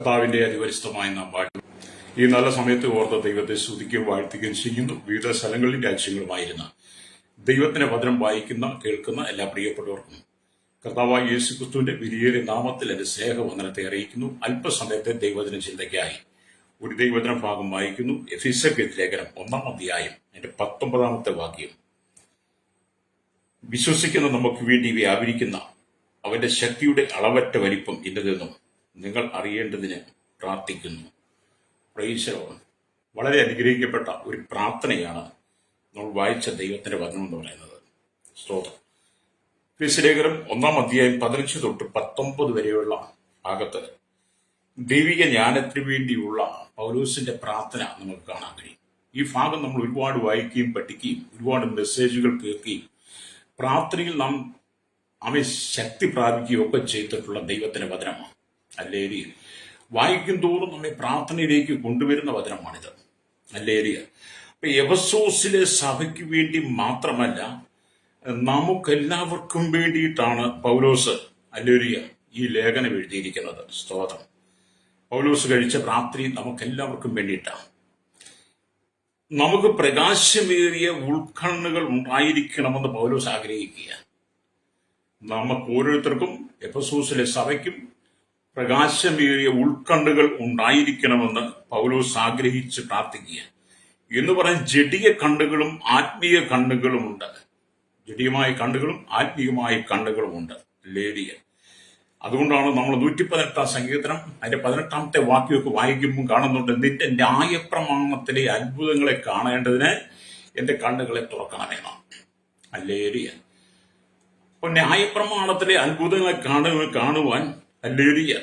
കർത്താവിന്റെ അതിപരിശുദ്ധമായ നാം വാഴ്ത്തും. ഈ നല്ല സമയത്ത് ഓർത്ത ദൈവത്തെ സ്തുതിക്കുകയും വാഴ്ത്തുകയും ചെയ്യുന്നു. വിവിധ സ്ഥലങ്ങളിലും രാജ്യങ്ങളുമായിരുന്ന ദൈവത്തിന്റെ വചനം വായിക്കുന്ന കേൾക്കുന്ന എല്ലാ പ്രിയപ്പെട്ടവർക്കും കർത്താവായ യേശുക്രിസ്തുവിന്റെ വിലയേറിയ നാമത്തിൽ എന്റെ സ്നേഹവന്ദനത്തെ അറിയിക്കുന്നു. അല്പസമയത്തെ ദൈവവചന ചിന്തയ്ക്കായി ഒരു ദൈവവചന ഭാഗം വായിക്കുന്നു. എഫെസ്യർക്കെഴുതിയ ലേഖനം 1-ാം അധ്യായം അതിന്റെ 19-ാമത്തെ വാക്യം. വിശ്വസിക്കുന്ന നമുക്ക് വേണ്ടി വ്യാപരിക്കുന്ന അവന്റെ ശക്തിയുടെ അളവറ്റ വലിപ്പം ഇന്നതെന്നും നിങ്ങൾ അറിയേണ്ടതിന് പ്രാർത്ഥിക്കുന്നു. Praise the Lord. വളരെ അനുഗ്രഹിക്കപ്പെട്ട ഒരു പ്രാർത്ഥനയാണ് നമ്മൾ വായിച്ച ദൈവത്തിന്റെ വചനം എന്ന് പറയുന്നത്. സ്തോത്രം. എഫെസ്യലേഖനം 1-ാം അധ്യായം 15 തൊട്ട് 19 വരെയുള്ള ഭാഗത്ത് ദൈവിക ജ്ഞാനത്തിന് വേണ്ടിയുള്ള പൗലോസിന്റെ പ്രാർത്ഥന നമുക്ക് കാണാൻ കഴിയും. ഈ ഭാഗം നമ്മൾ ഒരുപാട് വായിക്കുകയും പഠിക്കുകയും ഒരുപാട് മെസ്സേജുകൾ കേൾക്കുകയും പ്രാർത്ഥനയിൽ നാം അവയെ ശക്തി പ്രാപിക്കുകയും ഒക്കെ ചെയ്തിട്ടുള്ള ദൈവത്തിന്റെ വചനമാണ്. അല്ലേലിയ. വായിക്കും തോറും നമ്മെ പ്രാർത്ഥനയിലേക്ക് കൊണ്ടുവരുന്ന വചനമാണിത്. അല്ലേലിയ. അപ്പൊ എഫെസോസിലെ സഭയ്ക്ക് വേണ്ടി മാത്രമല്ല, നമുക്കെല്ലാവർക്കും വേണ്ടിയിട്ടാണ് പൗലോസ് അല്ലേലിയ ഈ ലേഖനം എഴുതിയിരിക്കുന്നത്. സ്തോത്രം. പൗലോസ് കഴിച്ച പ്രാർത്ഥന നമുക്കെല്ലാവർക്കും വേണ്ടിയിട്ടാണ്. നമുക്ക് പ്രകാശമേറിയ ഉൾക്കണ്ണുകൾ ഉണ്ടായിരിക്കണമെന്ന് പൗലോസ് ആഗ്രഹിക്കുക. നമുക്ക് ഓരോരുത്തർക്കും എഫെസോസിലെ സഭയ്ക്കും പ്രകാശമേറിയ ഉൾക്കണ്ണുകൾ ഉണ്ടായിരിക്കണമെന്ന് പൗലോസ് ആഗ്രഹിച്ച് പ്രാർത്ഥിക്കുക. എന്ന് പറയാൻ ജഡിക കണ്ണുകളും ആത്മീയ കണ്ണുകളും ഉണ്ട്. ജഡികമായ കണ്ണുകളും ആത്മീയമായ കണ്ണുകളും ഉണ്ട്. ലേലിയ. അതുകൊണ്ടാണ് നമ്മൾ 118-ാം സങ്കീർത്തനം അതിന്റെ 18-ാമത്തെ വാക്യമൊക്കെ വായിക്കുമ്പോൾ കാണുന്നുണ്ട്, നിന്റെ ന്യായപ്രമാണത്തിലെ അത്ഭുതങ്ങളെ കാണേണ്ടതിന് എന്റെ കണ്ണുകളെ തുറക്കണമെന്നാണ്. അല്ലേലിയ. അപ്പൊ ന്യായപ്രമാണത്തിലെ അത്ഭുതങ്ങളെ കാണുവാൻ അല്ലേലിയ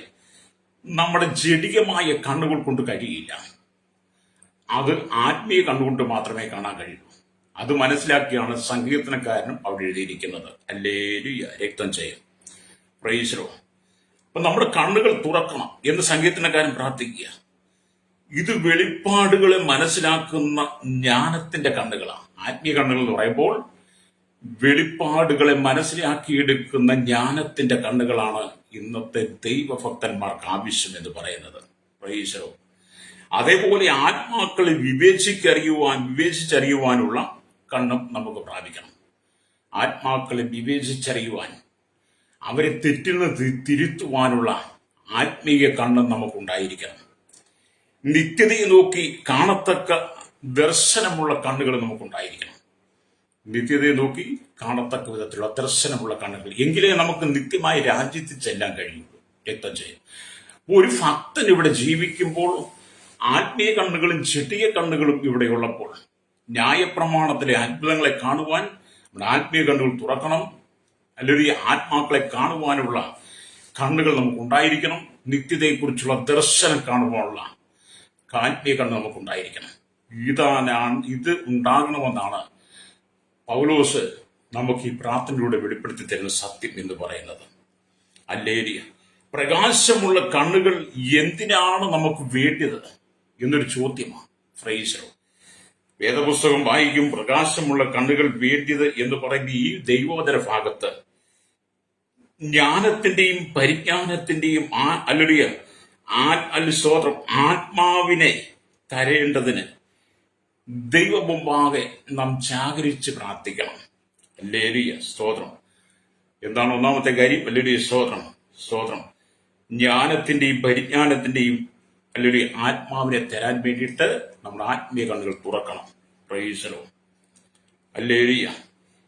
നമ്മുടെ ജഡികമായ കണ്ണുകൾ കൊണ്ട് കഴിയില്ല. അത് ആത്മീയ കണ്ണുകൊണ്ട് മാത്രമേ കാണാൻ കഴിയൂ. അത് മനസ്സിലാക്കിയാണ് സങ്കീർത്തനക്കാരനും അവിടെ എഴുതിയിരിക്കുന്നത്. അല്ലേലിയ. രക്തം ചെയ്യും. Praise the Lord. അപ്പൊ നമ്മുടെ കണ്ണുകൾ തുറക്കണം എന്ന് സങ്കീർത്തനക്കാരൻ പ്രാർത്ഥിക്കുക. ഇത് വെളിപ്പാടുകളെ മനസ്സിലാക്കുന്ന ജ്ഞാനത്തിന്റെ കണ്ണുകളാണ്. ആത്മീയ കണ്ണുകൾ എന്ന് പറയുമ്പോൾ വെളിപ്പാടുകളെ മനസ്സിലാക്കിയെടുക്കുന്ന ജ്ഞാനത്തിന്റെ കണ്ണുകളാണ് ഇന്നത്തെ ദൈവഭക്തന്മാർക്ക് ആവശ്യം എന്ന് പറയുന്നത്. Praise the Lord. അതേപോലെ ആത്മാക്കളെ വിവേചിച്ചറിയുവാനുള്ള കണ്ണും നമുക്ക് പ്രാപിക്കണം. ആത്മാക്കളെ വിവേചിച്ചറിയുവാൻ, അവരെ തെറ്റിൽ നിന്ന് തിരുത്തുവാനുള്ള ആത്മീയ കണ്ണും നമുക്കുണ്ടായിരിക്കണം. നിത്യതയെ നോക്കി കാണത്തക്ക ദർശനമുള്ള കണ്ണുകൾ നമുക്കുണ്ടായിരിക്കണം. നിത്യതയെ നോക്കി കാണത്തക്ക വിധത്തിലുള്ള ദർശനമുള്ള കണ്ണുകൾ, എങ്കിലേ നമുക്ക് നിത്യമായ രാജ്യത്തിൽ ചെല്ലാൻ കഴിയുള്ളൂ. രക്തം ചെയ്യും. ഒരു ഭക്തൻ ഇവിടെ ജീവിക്കുമ്പോൾ ആത്മീയ കണ്ണുകളും ജഡിക കണ്ണുകളും ഇവിടെ ഉള്ളപ്പോൾ ന്യായപ്രമാണത്തിലെ അത്ഭുതങ്ങളെ കാണുവാൻ നമ്മുടെ ആത്മീയ കണ്ണുകൾ തുറക്കണം. അല്ലെങ്കിൽ ആത്മാക്കളെ കാണുവാനുള്ള കണ്ണുകൾ നമുക്കുണ്ടായിരിക്കണം. നിത്യതയെക്കുറിച്ചുള്ള ദർശനം കാണുവാനുള്ള ആത്മീയ കണ്ണ് നമുക്കുണ്ടായിരിക്കണം. ഇത് ഉണ്ടാകണമെന്നാണ് പൗലോസ് നമുക്ക് ഈ പ്രാർത്ഥനയിലൂടെ വെളിപ്പെടുത്തി തരുന്ന സത്യം എന്ന് പറയുന്നത്. അല്ലേലിയ. പ്രകാശമുള്ള കണ്ണുകൾ എന്തിനാണ് നമുക്ക് വേണ്ടത് എന്നൊരു ചോദ്യമാണ്. Praise the Lord. വേദപുസ്തകം വായിക്കും പ്രകാശമുള്ള കണ്ണുകൾ വേണ്ടത് എന്ന് പറയുന്ന ഈ ദൈവവചന ഭാഗത്ത് ജ്ഞാനത്തിന്റെയും പരിജ്ഞാനത്തിന്റെയും സ്തോത്രം ആത്മാവിനെ തരേണ്ടതിന് ദൈവമുമ്പാകെ നാം ജാഗരിച്ച് പ്രാർത്ഥിക്കണം. ഹല്ലേലൂയ. സ്തോത്രം. എന്താണ് ഒന്നാമത്തെ കാര്യം? ഹല്ലേലൂയ. സ്തോത്രം. ജ്ഞാനത്തിന്റെയും പരിജ്ഞാനത്തിന്റെയും അല്ലെങ്കിൽ ആത്മാവിനെ തരാൻ വേണ്ടിയിട്ട് നമ്മുടെ ആത്മീയ കണ്ണുകൾ തുറക്കണം. Praise the Lord. ഹല്ലേലൂയ.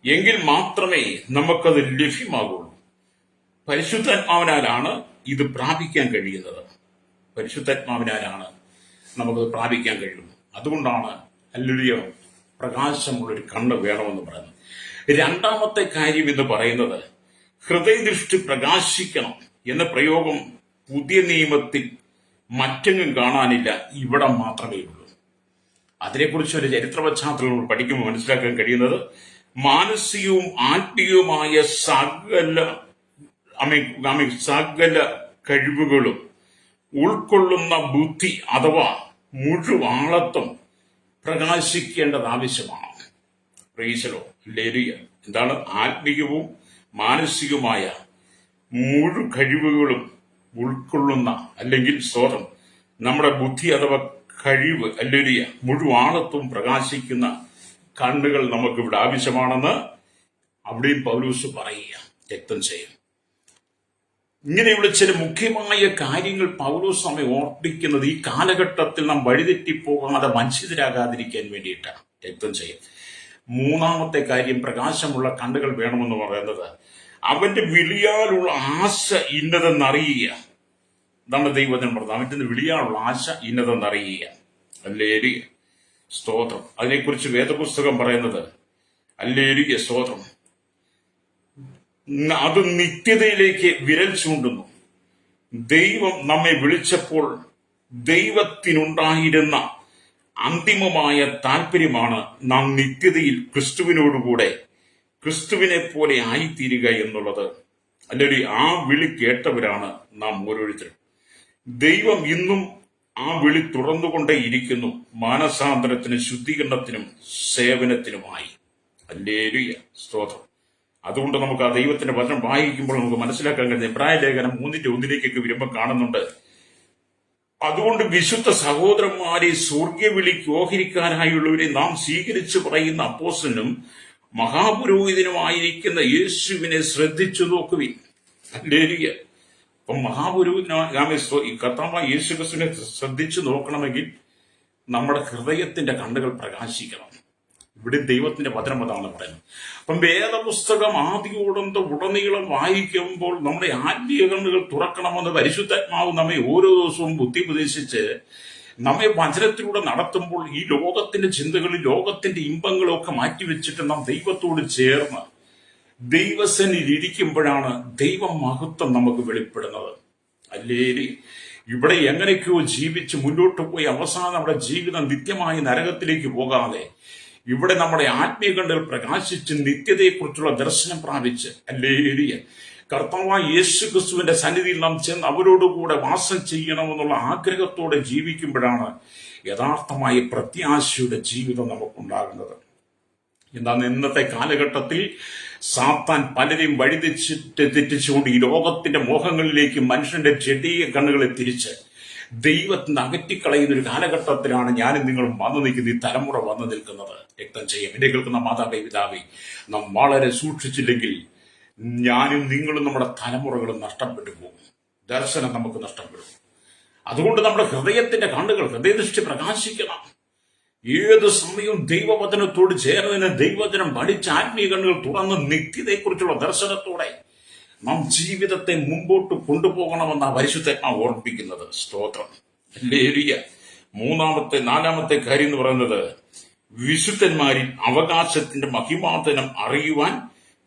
എങ്കിൽ മാത്രമേ നമുക്കത് ലഭ്യമാകുള്ളൂ. പരിശുദ്ധാത്മാവിനാലാണ് ഇത് പ്രാപിക്കാൻ കഴിയുന്നത്. പരിശുദ്ധാത്മാവിനാലാണ് നമുക്കത് പ്രാപിക്കാൻ കഴിയുന്നത്. അതുകൊണ്ടാണ് ഹല്ലേലൂയ പ്രകാശമുള്ളൊരു കണ്ണ് വേണമെന്ന് പറയുന്നത്. രണ്ടാമത്തെ കാര്യം എന്ന് പറയുന്നത് ഹൃദയദൃഷ്ടി പ്രകാശിക്കണം എന്ന പ്രയോഗം പുതിയ നിയമത്തിൽ മറ്റെങ്ങും കാണാനില്ല, ഇവിടെ മാത്രമേ ഉള്ളൂ. അതിനെക്കുറിച്ച് ഒരു ചരിത്ര പശ്ചാത്തലം നമ്മൾ പഠിക്കുമ്പോൾ മനസ്സിലാക്കാൻ കഴിയുന്നത് മാനസികവും ആത്മീയവുമായ സകല കഴിവുകളും ഉൾക്കൊള്ളുന്ന ബുദ്ധി അഥവാ മുഴുവാളത്വം പ്രകാശിക്കേണ്ടത് ആവശ്യമാണ്. Praise the Lord. ഹല്ലേലൂയ. എന്താണ്? ആത്മീയവും മാനസികവുമായ മുഴു കഴിവുകളും ഉൾക്കൊള്ളുന്ന അല്ലെങ്കിൽ സ്തോത്രം നമ്മുടെ ബുദ്ധി അഥവാ കഴിവ് അല്ലെങ്കിൽ മുഴുവാളത്വം പ്രകാശിക്കുന്ന കണ്ണുകൾ നമുക്കിവിടെ ആവശ്യമാണെന്ന് അവിടെയും പൗലോസ് പറയുക, രക്തം ചെയ്യും. ഇങ്ങനെയുള്ള ചില മുഖ്യമായ കാര്യങ്ങൾ പൗലോസ് നമ്മെ ഓർപ്പിക്കുന്നത് ഈ കാലഘട്ടത്തിൽ നാം വഴിതെറ്റിപ്പോകാതെ വഞ്ചിതരാകാതിരിക്കാൻ വേണ്ടിയിട്ടാണ്. രക്തം ചെയ്യും. മൂന്നാമത്തെ കാര്യം, പ്രകാശമുള്ള കണ്ണുകൾ വേണമെന്ന് പറയുന്നത് അവന്റെ വിളിയാലുള്ള ആശ ഇന്നതെന്നറിയുക. ഇതാണ് ദൈവത്തിന് പറഞ്ഞത്, അവന്റെ വിളിയാനുള്ള ആശ ഇന്നതെന്നറിയുക. ഹല്ലേലൂയ, സ്തോത്രം. അതിനെക്കുറിച്ച് വേദപുസ്തകം പറയുന്നത്, ഹല്ലേലൂയ, സ്തോത്രം, അത് നിത്യതയിലേക്ക് വിരൽ ചൂണ്ടുന്നു. ദൈവം നമ്മെ വിളിച്ചപ്പോൾ ദൈവത്തിനുണ്ടായിരുന്ന അന്തിമമായ താല്പര്യമാണ് നാം നിത്യതയിൽ ക്രിസ്തുവിനോടുകൂടെ ക്രിസ്തുവിനെ പോലെ ആയിത്തീരുക എന്നുള്ളത്. അല്ലെങ്കിൽ ആ വിളി കേട്ടവരാണ് നാം ഓരോരുത്തരും. ദൈവം ഇന്നും ആ വിളി തുറന്നുകൊണ്ടേയിരിക്കുന്നു, മാനസാന്തരത്തിനും ശുദ്ധീകരണത്തിനും സേവനത്തിനുമായി. ഹല്ലേലൂയ, സ്തോത്രം. അതുകൊണ്ട് നമുക്ക് ആ ദൈവത്തിന്റെ വചനം വായിക്കുമ്പോൾ നമുക്ക് മനസ്സിലാക്കാൻ കഴിയുന്ന എബ്രായ ലേഖനം 3:1 വരുമ്പോൾ കാണുന്നുണ്ട്, അതുകൊണ്ട് വിശുദ്ധ സഹോദരന്മാരെ, സ്വർഗ്യ വിളിക്ക് ഓഹരിക്കാരായുള്ളവരെ നാം സ്വീകരിച്ചു പറയുന്ന അപ്പോസ്തലനും മഹാപുരോഹിതനുമായിരിക്കുന്ന യേശുവിനെ ശ്രദ്ധിച്ചു നോക്കുവിൻ. ഹല്ലേലൂയ. അപ്പം മഹാപുരോഹിതനായ കർത്താവായ യേശു ക്രിസ്തുവിനെ ശ്രദ്ധിച്ചു നോക്കണമെങ്കിൽ നമ്മുടെ ഹൃദയത്തിന്റെ കണ്ണുകൾ പ്രകാശിക്കണം. ഇവിടെ ദൈവത്തിന്റെ വചനം അതാണ് പറയുന്നത്. അപ്പം വേദപുസ്തകം ഉടനീളം വായിക്കുമ്പോൾ നമ്മുടെ ആത്മീയ കണ്ണുകൾ തുറക്കണമെന്ന് പരിശുദ്ധാത്മാവ് നമ്മെ ഓരോ ദിവസവും ബുദ്ധിപദേശിച്ച് നമ്മെ വചനത്തിലൂടെ നടത്തുമ്പോൾ ഈ ലോകത്തിന്റെ ചിന്തകളും ലോകത്തിന്റെ ഇമ്പങ്ങളും ഒക്കെ മാറ്റിവെച്ചിട്ട് നാം ദൈവത്തോട് ചേർന്ന് ദൈവസന്നിധിയിൽ ഇരിക്കുമ്പോഴാണ് ദൈവ മഹത്വം നമുക്ക് വെളിപ്പെടുന്നത്. അല്ലേലി ഇവിടെ എങ്ങനെയൊക്കെയോ ജീവിച്ച് മുന്നോട്ട് പോയി അവസാനം നമ്മുടെ ജീവിതം നിത്യമായ നരകത്തിലേക്ക് പോകാതെ ഇവിടെ നമ്മുടെ ആത്മീയ കണ്ണുകൾ പ്രകാശിച്ച് നിത്യതയെക്കുറിച്ചുള്ള ദർശനം പ്രാപിച്ച്, ഹല്ലേലൂയ, കർത്താവായ യേശു ക്രിസ്തുവിന്റെ സന്നിധിയിൽ നാം ചെന്ന് അവരോടുകൂടെ വാസം ചെയ്യണമെന്നുള്ള ആഗ്രഹത്തോടെ ജീവിക്കുമ്പോഴാണ് യഥാർത്ഥമായ പ്രത്യാശയുടെ ജീവിതം നമുക്കുണ്ടാകുന്നത്. എന്നാൽ ഇന്നത്തെ കാലഘട്ടത്തിൽ സാത്താൻ പലരെയും തെറ്റിച്ചുകൊണ്ട് ഈ ലോകത്തിന്റെ മോഹങ്ങളിലേക്ക് മനുഷ്യന്റെ ജഡീയ കണ്ണുകളെ തിരിച്ച് ദൈവത്തിന് അകറ്റിക്കളയുന്ന ഒരു കാലഘട്ടത്തിലാണ് ഞാനും നിങ്ങളും വന്നു നിൽക്കുന്ന ഈ തലമുറ വന്നു നിൽക്കുന്നത്. രക്തം ചെയ്യും. എന്നെ കേൾക്കുന്ന മാതാവേ, പിതാവേ, നാം വളരെ സൂക്ഷിച്ചില്ലെങ്കിൽ ഞാനും നിങ്ങളും നമ്മുടെ തലമുറകളും നഷ്ടപ്പെട്ടു പോകും. ദർശനം നമുക്ക് നഷ്ടപ്പെടും. അതുകൊണ്ട് നമ്മുടെ ഹൃദയത്തിന്റെ കണ്ണുകൾ, ഹൃദയദൃഷ്ടി പ്രകാശിക്കണം. ഏത് സമയവും ദൈവവചനത്തോട് ചേർന്നതിന് ദൈവവചനം പഠിച്ച് ആത്മീയ കണ്ണുകൾ തുറന്ന് നിത്യതയെക്കുറിച്ചുള്ള ദർശനത്തോടെ നാം ജീവിതത്തെ മുമ്പോട്ട് കൊണ്ടുപോകണമെന്ന പരിശുദ്ധാത്മാവ് ഓർമ്മിപ്പിക്കുന്നത്. സ്തോത്രം, ഹല്ലേലൂയ. നാലാമത്തെ കാര്യം എന്ന് പറയുന്നത്, വിശുദ്ധന്മാരിൽ അവകാശത്തിന്റെ മഹിമാതനം അറിയുവാൻ,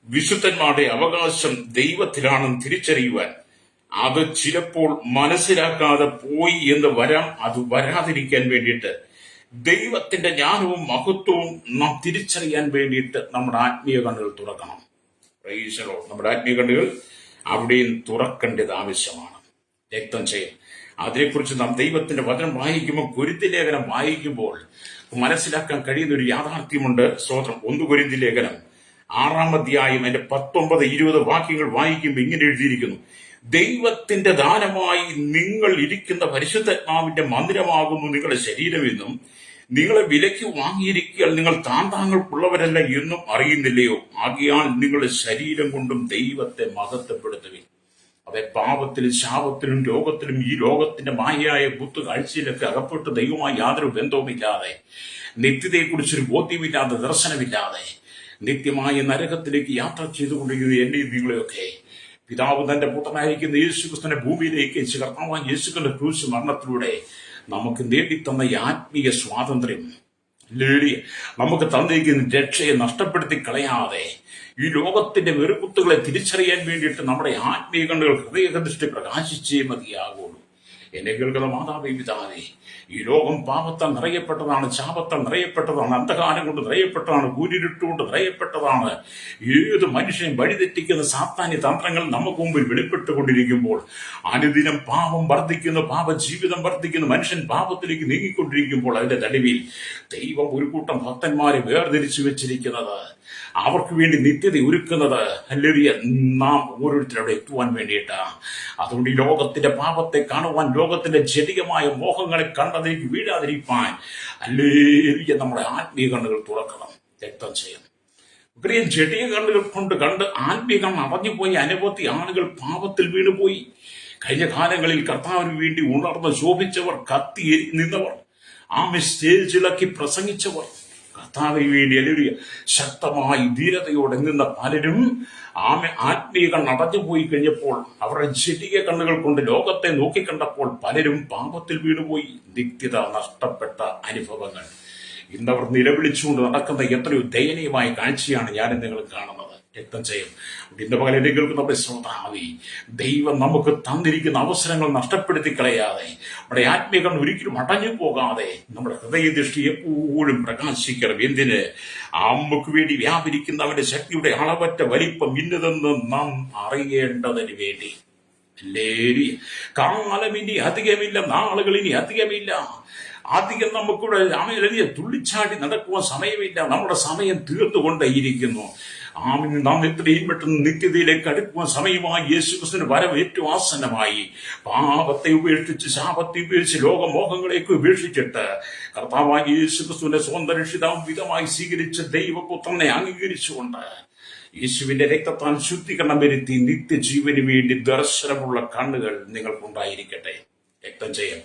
വിശുദ്ധന്മാരുടെ അവകാശം ദൈവത്തിലാണെന്ന് തിരിച്ചറിയുവാൻ, അത് ചിലപ്പോൾ മനസ്സിലാക്കാതെ പോയി എന്ന് വരാം. അത് വരാതിരിക്കാൻ വേണ്ടിയിട്ട് ദൈവത്തിന്റെ ജ്ഞാനവും മഹത്വവും നാം തിരിച്ചറിയാൻ വേണ്ടിയിട്ട് നമ്മുടെ ആത്മീയ കണ്ണുകൾ തുറക്കണം. Praise the Lord. നമ്മുടെ ആത്മീയ കണ്ണുകൾ അവിടെയും തുറക്കേണ്ടത് ആവശ്യമാണ്. രക്തം ചെയ്യും. അതിനെക്കുറിച്ച് നാം ദൈവത്തിന്റെ വചനം വായിക്കുമ്പോൾ, കൊരിന്ത്യർ ലേഖനം വായിക്കുമ്പോൾ മനസ്സിലാക്കാൻ കഴിയുന്ന ഒരു യാഥാർത്ഥ്യമുണ്ട്. സ്തോത്രം. 1 കൊരിന്ത്യർ ലേഖനം 6-ാം അധ്യായം അതിന്റെ 19-20 വാക്യങ്ങൾ വായിക്കുമ്പോൾ ഇങ്ങനെ എഴുതിയിരിക്കുന്നു, ദൈവത്തിന്റെ ദാനമായി നിങ്ങൾ ഇരിക്കുന്ന പരിശുദ്ധാത്മാവിന്റെ മന്ദിരമാകുന്നു നിങ്ങളുടെ ശരീരമെന്നും നിങ്ങളെ വിലയ്ക്ക് വാങ്ങിയിരിക്കാൻ നിങ്ങൾ താന്താങ്ങൾക്കുള്ളവരല്ല എന്നും അറിയുന്നില്ലയോ? ആകയാൽ നിങ്ങളുടെ ശരീരം കൊണ്ടും ദൈവത്തെ മഹത്വപ്പെടുത്തുവിൻ. അവയെ പാപത്തിലും ശാപത്തിലും രോഗത്തിലും ഈ ലോകത്തിന്റെ മായയായ കാഴ്ചയിലൊക്കെ അകപ്പെട്ട് ദൈവമായി യാതൊരു ബന്ധവുമില്ലാതെ, നിത്യതയെക്കുറിച്ചൊരു ബോധ്യമില്ലാതെ, ദർശനമില്ലാതെ നിത്യമായ നരകത്തിലേക്ക് യാത്ര ചെയ്തുകൊണ്ടിരിക്കുന്ന എന്നെയും നിങ്ങളെയൊക്കെ പിതാവ് തന്റെ പുത്രനായിരിക്കുന്ന യേശു ക്രിസ്തുവിനെ ഭൂമിയിലേക്ക് കർത്താവായ യേശുക്രിസ്തുവിന്റെ ക്രൂശ് മരണത്തിലൂടെ നമുക്ക് നേടിത്തന്ന ഈ ആത്മീയ സ്വാതന്ത്ര്യം, നമുക്ക് തന്നിരിക്കുന്ന രക്ഷയെ നഷ്ടപ്പെടുത്തി കളയാതെ ഈ ലോകത്തിന്റെ വെറുകുത്തുകളെ തിരിച്ചറിയാൻ വേണ്ടിയിട്ട് നമ്മുടെ ആത്മീയ കണ്ണുകൾ ഹൃദയദൃഷ്ടി പ്രകാശിച്ചേ മതിയാകുള്ളൂ. എന്നെ കേൾക്കുന്ന മാതാവേ, പിതാവേ, ഈ ലോകം പാപത്താൽ നിറയപ്പെട്ടതാണ്, ശാപത്താൽ നിറയപ്പെട്ടതാണ്, അന്ധകാരം കൊണ്ട് നിറയപ്പെട്ടതാണ്, കൂരിരുട്ടുകൊണ്ട് നിറയപ്പെട്ടതാണ്. ഏത് മനുഷ്യൻ വഴിതെറ്റിക്കുന്ന സാത്താന്യ തന്ത്രങ്ങൾ നമുക്ക് മുമ്പിൽ വെളിപ്പെട്ടുകൊണ്ടിരിക്കുമ്പോൾ അനുദിനം പാപം വർദ്ധിക്കുന്നു, പാപജീവിതം വർദ്ധിക്കുന്നു, മനുഷ്യൻ പാപത്തിലേക്ക് നീങ്ങിക്കൊണ്ടിരിക്കുമ്പോൾ അതിന്റെ നടുവിൽ ദൈവം ഒരു കൂട്ടം ഭക്തന്മാരെ വേർതിരിച്ചു വെച്ചിരിക്കുന്നത് അവർക്ക് വേണ്ടി നിത്യത ഒരുക്കുന്നത് ഹല്ലേലൂയ നാം ഓരോരുത്തരും അവിടെ എത്തുവാൻ വേണ്ടിയിട്ടാണ്. അതുകൊണ്ട് ഈ ലോകത്തിന്റെ പാപത്തെ കാണുവാൻ, ലോകത്തിന്റെ ജടികമായ മോഹങ്ങളെ കണ്ടതിലേക്ക് വീഴാതിരിക്കാൻ ഹല്ലേലൂയ നമ്മുടെ ആത്മീയ കണ്ണുകൾ തുറക്കണം. രക്തം ചെയ്യണം. പ്രിയ, ജടിക കണ്ണുകൾ കൊണ്ട് കണ്ട് ആത്മീയ കണ്ണ് അടഞ്ഞുപോയി അനവധി ആളുകൾ പാപത്തിൽ വീണുപോയി. കഴിഞ്ഞ കാലങ്ങളിൽ കർത്താവിന് വേണ്ടി ഉണർന്ന് ശോഭിച്ചവർ, കത്തി നിന്നവർ, സ്റ്റേജിലക്കി പ്രസംഗിച്ചവർ, കർത്താവിന് വേണ്ടി ഹല്ലേലൂയ ശക്തമായി ധീരതയോടെ നിന്ന പലരും ആത്മീയ കണ്ണ് അടഞ്ഞുപോയി കഴിഞ്ഞപ്പോൾ, അവരുടെ ജടിക കണ്ണുകൾ കൊണ്ട് ലോകത്തെ നോക്കിക്കണ്ടപ്പോൾ പലരും പാപത്തിൽ വീണുപോയി. നിത്യത നഷ്ടപ്പെട്ട അനുഭവങ്ങൾ ഇന്നവർ നിലവിളിച്ചുകൊണ്ട് നടക്കുന്ന എത്രയോ ദയനീയമായ കാഴ്ചയാണ് ഞാനും നിങ്ങൾ കാണുന്നത്. രക്തം ചെയ്യും. ഇന്ന് പകരം കേൾക്കുന്ന ശ്രോതാവേ, ദൈവം നമുക്ക് തന്നിരിക്കുന്ന അവസരങ്ങൾ നഷ്ടപ്പെടുത്തി കളയാതെ, നമ്മുടെ ആത്മീയ കണ്ണ് ഒരിക്കലും അടഞ്ഞു പോകാതെ നമ്മുടെ ഹൃദയദൃഷ്ടി എപ്പോഴും പ്രകാശിക്കണം. എന്തിന്? നമുക്ക് വേണ്ടി വ്യാപരിക്കുന്ന അവന്റെ ശക്തിയുടെ അളവറ്റ വലിപ്പം ഇന്നതെന്ന് നാം അറിയേണ്ടതിന് വേണ്ടി. കാലം ഇനി അധികമില്ല, നാളുകൾ ഇനി അധികമില്ല. അധികം നമുക്കിവിടെ രാമയിലെറിയ തുള്ളിച്ചാടി നടക്കുവാൻ സമയമില്ല. നമ്മുടെ സമയം തീർത്തുകൊണ്ടേയിരിക്കുന്നു. നാം എത്രയും പെട്ടെന്ന് നിത്യതയിലേക്ക് അടുക്കുവാൻ സമയമായി. യേശുക്രിസ്തുവിന്റെ വരവ് ഏറ്റവും ആസന്നമായി. പാപത്തെ ഉപേക്ഷിച്ച്, ശാപത്തെ ഉപേക്ഷിച്ച്, ലോകമോഹങ്ങളേക്ക് ഉപേക്ഷിച്ചിട്ട് കർത്താവായ യേശുക്രിസ്തുവിന്റെ സ്വന്തം രക്ഷിതാവും വിധമായി സ്വീകരിച്ച ദൈവപുത്രനെ അംഗീകരിച്ചുകൊണ്ട് യേശുവിന്റെ രക്തത്താൽ ശുദ്ധീകരണം വരുത്തി നിത്യജീവന് വേണ്ടി ദർശനമുള്ള കണ്ണുകൾ നിങ്ങൾക്കുണ്ടായിരിക്കട്ടെ. രക്തം ചെയ്യാം.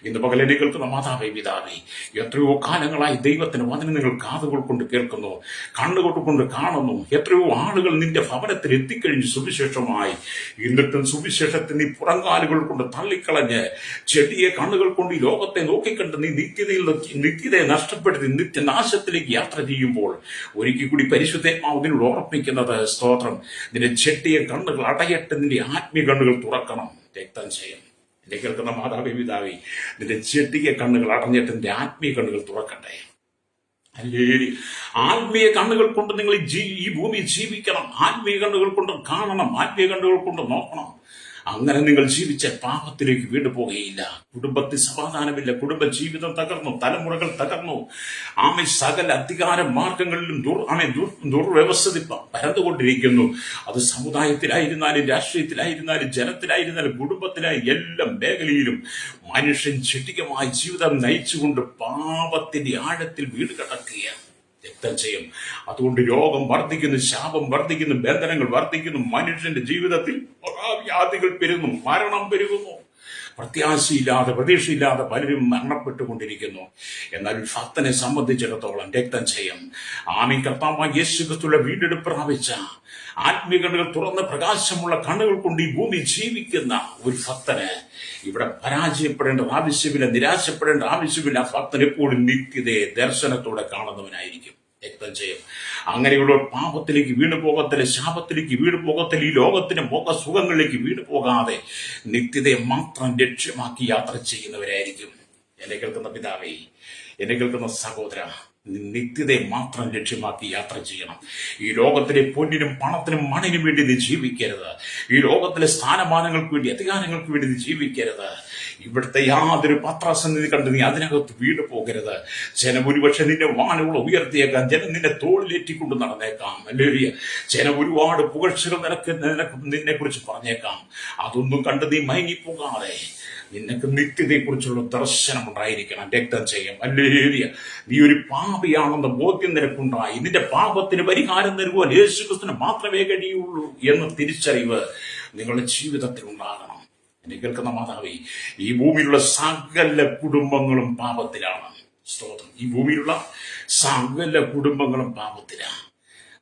ഇന്ന് പകലെന്നെ കേൾക്കുന്ന മാതാവേ, പിതാവേ, എത്രയോ കാലങ്ങളായി ദൈവത്തിന് വചനം നിങ്ങൾ കാതുകൾ കൊണ്ട് കേൾക്കുന്നു, കണ്ണുകൾ കൊണ്ട് കാണുന്നു. എത്രയോ ആളുകൾ നിന്റെ ഭവനത്തിൽ എത്തിക്കഴിഞ്ഞ് സുവിശേഷമായി. എന്നിട്ടും സുവിശേഷത്തിൽ നീ പുറങ്കാലുകൾ കൊണ്ട് തള്ളിക്കളഞ്ഞ് ചെടിയെ കണ്ണുകൾ കൊണ്ട് ഈ ലോകത്തെ നോക്കിക്കണ്ട് നീ നിത്യതയെ നഷ്ടപ്പെടുത്തി നിത്യനാശത്തിലേക്ക് യാത്ര ചെയ്യുമ്പോൾ ഒരിക്കൽ കൂടി പരിശുദ്ധാത്മാവ് നിന്നോട് ഓർമ്മിക്കുന്നത്, സ്തോത്രം, നിന്റെ ചെടിയെ കണ്ണുകൾ അടയട്ടെ, നിന്റെ ആത്മീയ കണ്ണുകൾ തുറക്കണം. രക്തം ചെയ്യും. എന്നെ കേൾക്കുന്ന മാതാവേ, പിതാവേ, നിന്റെ ചെടിയ കണ്ണുകൾ അടഞ്ഞിട്ട് നിന്റെ ആത്മീയ കണ്ണുകൾ തുറക്കട്ടെ. അല്ലേ, ആത്മീയ കണ്ണുകൾ കൊണ്ട് നിങ്ങൾ ഈ ഭൂമി ജീവിക്കണം. ആത്മീയ കണ്ണുകൾ കൊണ്ട് കാണണം. ആത്മീയ കണ്ണുകൾ കൊണ്ട് നോക്കണം. അങ്ങനെ നിങ്ങൾ ജീവിച്ച പാപത്തിലേക്ക് വീണ്ടു പോകുകയില്ല. കുടുംബത്തിൽ സമാധാനമില്ല. കുടുംബ ജീവിതം തകർന്നു. തലമുറകൾ തകർന്നു. സകല അധികാര മാർഗങ്ങളിലും ദുർവ്യവസ്ഥ പരന്നുകൊണ്ടിരിക്കുന്നു. അത് സമുദായത്തിലായിരുന്നാലും, രാഷ്ട്രീയത്തിലായിരുന്നാലും, ജനത്തിലായിരുന്നാലും, കുടുംബത്തിലായി എല്ലാ മേഖലയിലും മനുഷ്യൻ ജടികമായ ജീവിതം നയിച്ചുകൊണ്ട് പാപത്തിന്റെ ആഴത്തിൽ വീട് കിടക്കുകയാണ്. രക്തം ചെയ്യും. അതുകൊണ്ട് രോഗം വർദ്ധിക്കുന്നു, ശാപം വർദ്ധിക്കുന്നു, ബന്ധനങ്ങൾ വർദ്ധിക്കുന്നു. മനുഷ്യന്റെ ജീവിതത്തിൽ വ്യാധികൾ പെരുകുന്നു, മരണം പെരുകുന്നു. പ്രത്യാശയില്ലാതെ, പ്രതീക്ഷയില്ലാതെ പലരും മരണപ്പെട്ടുകൊണ്ടിരിക്കുന്നു. എന്നാൽ ഭക്തനെ സംബന്ധിച്ചിടത്തോളം രക്തം ചെയ്യും. കർത്താവായ യേശുക്രിസ്തുവിന്റെ വീണ്ടെടുപ്പ് പ്രാപിച്ച ആത്മീയ കണ്ണുകൾ തുറന്ന പ്രകാശമുള്ള കണ്ണുകൾ കൊണ്ട് ഈ ഭൂമി ജീവിക്കുന്ന ഒരു ഭക്തന് ഇവിടെ പരാജയപ്പെടേണ്ട ആവശ്യമില്ല, നിരാശപ്പെടേണ്ട ആവശ്യമില്ല. ഭക്തൻ എപ്പോഴും നിത്യതയെ ദർശനത്തോടെ കാണുന്നവനായിരിക്കും. രക്തം ചെയ്യും. അങ്ങനെയുള്ള പാപത്തിലേക്ക് വീണു പോകത്തില്ല, ശാപത്തിലേക്ക് വീണു പോകത്തില്ല, ഈ ലോകത്തിന്റെ സുഖങ്ങളിലേക്ക് വീണു പോകാതെ നിത്യതയെ മാത്രം ലക്ഷ്യമാക്കി യാത്ര ചെയ്യുന്നവരായിരിക്കും. എന്നെ കേൾക്കുന്ന പിതാവേ, എന്നെ കേൾക്കുന്ന സഹോദര, നിത്യതയെ മാത്രം ലക്ഷ്യമാക്കി യാത്ര ചെയ്യണം. ഈ ലോകത്തിലെ പൊന്നിനും പണത്തിനും മണിനും വേണ്ടി നീ ജീവിക്കരുത്. ഈ ലോകത്തിലെ സ്ഥാനമാനങ്ങൾക്ക് വേണ്ടി, അധികാരങ്ങൾക്ക് വേണ്ടി നീ ജീവിക്കരുത്. ഇവിടുത്തെ യാതൊരു പത്രാസന്നിധി കണ്ട് നീ അതിനകത്ത് വീണു പോകരുത്. ജനം ഒരുപക്ഷെ നിന്നെ വാനുകൾ ഉയർത്തിയേക്കാം, ജനം നിന്നെ തോളിലേറ്റിക്കൊണ്ട് നടന്നേക്കാം. അല്ലേ, ജനം ഒരുപാട് പുകഴ്ചകൾ നിന്നെ കുറിച്ച് പറഞ്ഞേക്കാം. അതൊന്നും കണ്ട് നീ മയങ്ങിപ്പോകാതെ നിനക്ക് നിത്യതയെക്കുറിച്ചുള്ള ദർശനം ഉണ്ടായിരിക്കണം. രക്തം ചെയ്യും. അല്ലേലിയ, നീ ഒരു പാപിയാണെന്ന ബോധ്യം നിനക്കുണ്ടായി. നിന്റെ പാപത്തിന് പരിഹാരം തരുവാൻ യേശുക്രിസ്തുവിന് മാത്രമേ കഴിയുള്ളൂ എന്ന തിരിച്ചറിവ് നിങ്ങളുടെ ജീവിതത്തിൽ ഉണ്ടാകണം. എന്നെ കേൾക്കുന്ന മാതാവേ, ഈ ഭൂമിയിലുള്ള സകല കുടുംബങ്ങളും പാപത്തിലാണ്. സ്തോത്രം. ഈ ഭൂമിയിലുള്ള സകല കുടുംബങ്ങളും പാപത്തിലാണ്.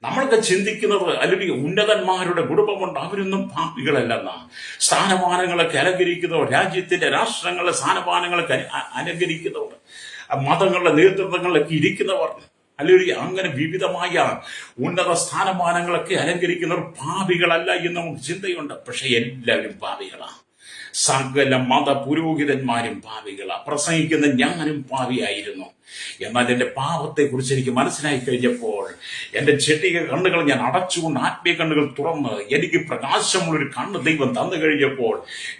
നമ്മളൊക്കെ ചിന്തിക്കുന്നത് അല്ലെങ്കിൽ ഉന്നതന്മാരുടെ കുടുംബമുണ്ട്, അവരൊന്നും പാപികളല്ലെന്ന. സ്ഥാനമാനങ്ങളൊക്കെ അലങ്കരിക്കുന്നവർ, രാജ്യത്തിന്റെ രാഷ്ട്രങ്ങളുടെ സ്ഥാനമാനങ്ങളൊക്കെ അലങ്കരിക്കുന്നവർ, മതങ്ങളുടെ നേതൃത്വങ്ങളിലൊക്കെ ഇരിക്കുന്നവർ, അല്ലെങ്കിൽ അങ്ങനെ വിവിധമായ ഉന്നത സ്ഥാനമാനങ്ങളൊക്കെ അലങ്കരിക്കുന്നവർ പാപികളല്ല എന്ന് നമുക്ക് ചിന്തയുണ്ട്. പക്ഷെ എല്ലാവരും പാപികളാണ്. സകല മത പുരോഹിതന്മാരും പാപികളാണ്. പ്രസംഗിക്കുന്ന ഞാനും പാപിയായിരുന്നു. എന്നാൽ എന്റെ പാപത്തെക്കുറിച്ച് എനിക്ക് മനസ്സിലായി കഴിഞ്ഞപ്പോൾ എന്റെ ചെടിക കണ്ണുകൾ ഞാൻ അടച്ചുകൊണ്ട് ആത്മീയ കണ്ണുകൾ തുറന്ന് എനിക്ക് പ്രകാശമുള്ളൊരു കണ്ണ് ദൈവം തന്നു കഴിഞ്ഞപ്പോൾ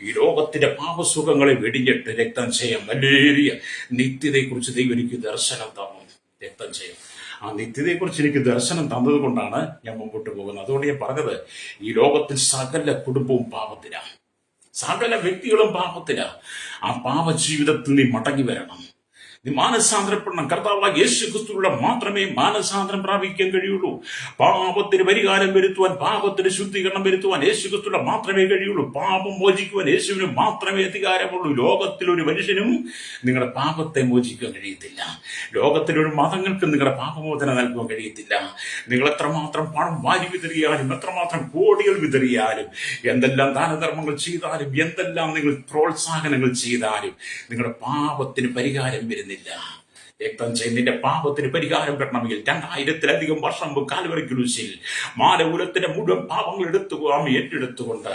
ഈ ലോകത്തിന്റെ പാപസുഖങ്ങളെ വെടിഞ്ഞിട്ട് രക്തം ചെയ്യാം വലിയ നിത്യതയെക്കുറിച്ച് ദൈവം എനിക്ക് ദർശനം തന്നു. രക്തം ചെയ്യും. ആ നിത്യതയെക്കുറിച്ച് എനിക്ക് ദർശനം തന്നത് കൊണ്ടാണ് ഞാൻ മുമ്പോട്ട് പോകുന്നത്. അതുകൊണ്ട് ഞാൻ പറഞ്ഞത്, ഈ ലോകത്തിൽ സകല കുടുംബവും പാപത്തിലാണ്, സകല വ്യക്തികളും പാപത്തിലാണ്. ആ പാപ ജീവിതത്തിൽ നീ മടങ്ങി വരണം, നീ മാനസാന്തരപ്പെടണം. കർത്താവായ യേശു ക്രിസ്തുവിലൂടെ മാത്രമേ മാനസാന്തരം പ്രാപിക്കാൻ കഴിയുള്ളൂ. പാപത്തിന് പരിഹാരം വരുത്തുവാൻ, പാപത്തിന് ശുദ്ധീകരണം വരുത്തുവാൻ യേശു ക്രിസ്തുവിലൂടെ മാത്രമേ കഴിയുള്ളൂ. പാപം മോചിക്കുവാൻ യേശുവിന് മാത്രമേ അധികാരമുള്ളൂ. ലോകത്തിലൊരു മനുഷ്യനും നിങ്ങളുടെ പാപത്തെ മോചിക്കാൻ കഴിയത്തില്ല. ലോകത്തിലൊരു മതങ്ങൾക്കും നിങ്ങളുടെ പാപമോചനം നൽകുവാൻ കഴിയത്തില്ല. നിങ്ങൾ എത്രമാത്രം പണം വാരി വിതറിയാലും, എത്രമാത്രം കോടികൾ വിതറിയാലും, എന്തെല്ലാം ദാനധർമ്മങ്ങൾ ചെയ്താലും, എന്തെല്ലാം നിങ്ങൾ പ്രോത്സാഹനങ്ങൾ ചെയ്താലും നിങ്ങളുടെ പാപത്തിന് പരിഹാരം വരുന്നില്ല. രക്തം ചെയ്ത് നിന്റെ പാപത്തിന് പരിഹാരം കിട്ടണമെങ്കിൽ 2000-ലധികം വർഷം മുമ്പ് കാൽവറി ക്രൂശിൽ മാനവകുലത്തിന്റെ മുഴുവൻ പാപങ്ങൾ ഏറ്റെടുത്തുകൊണ്ട്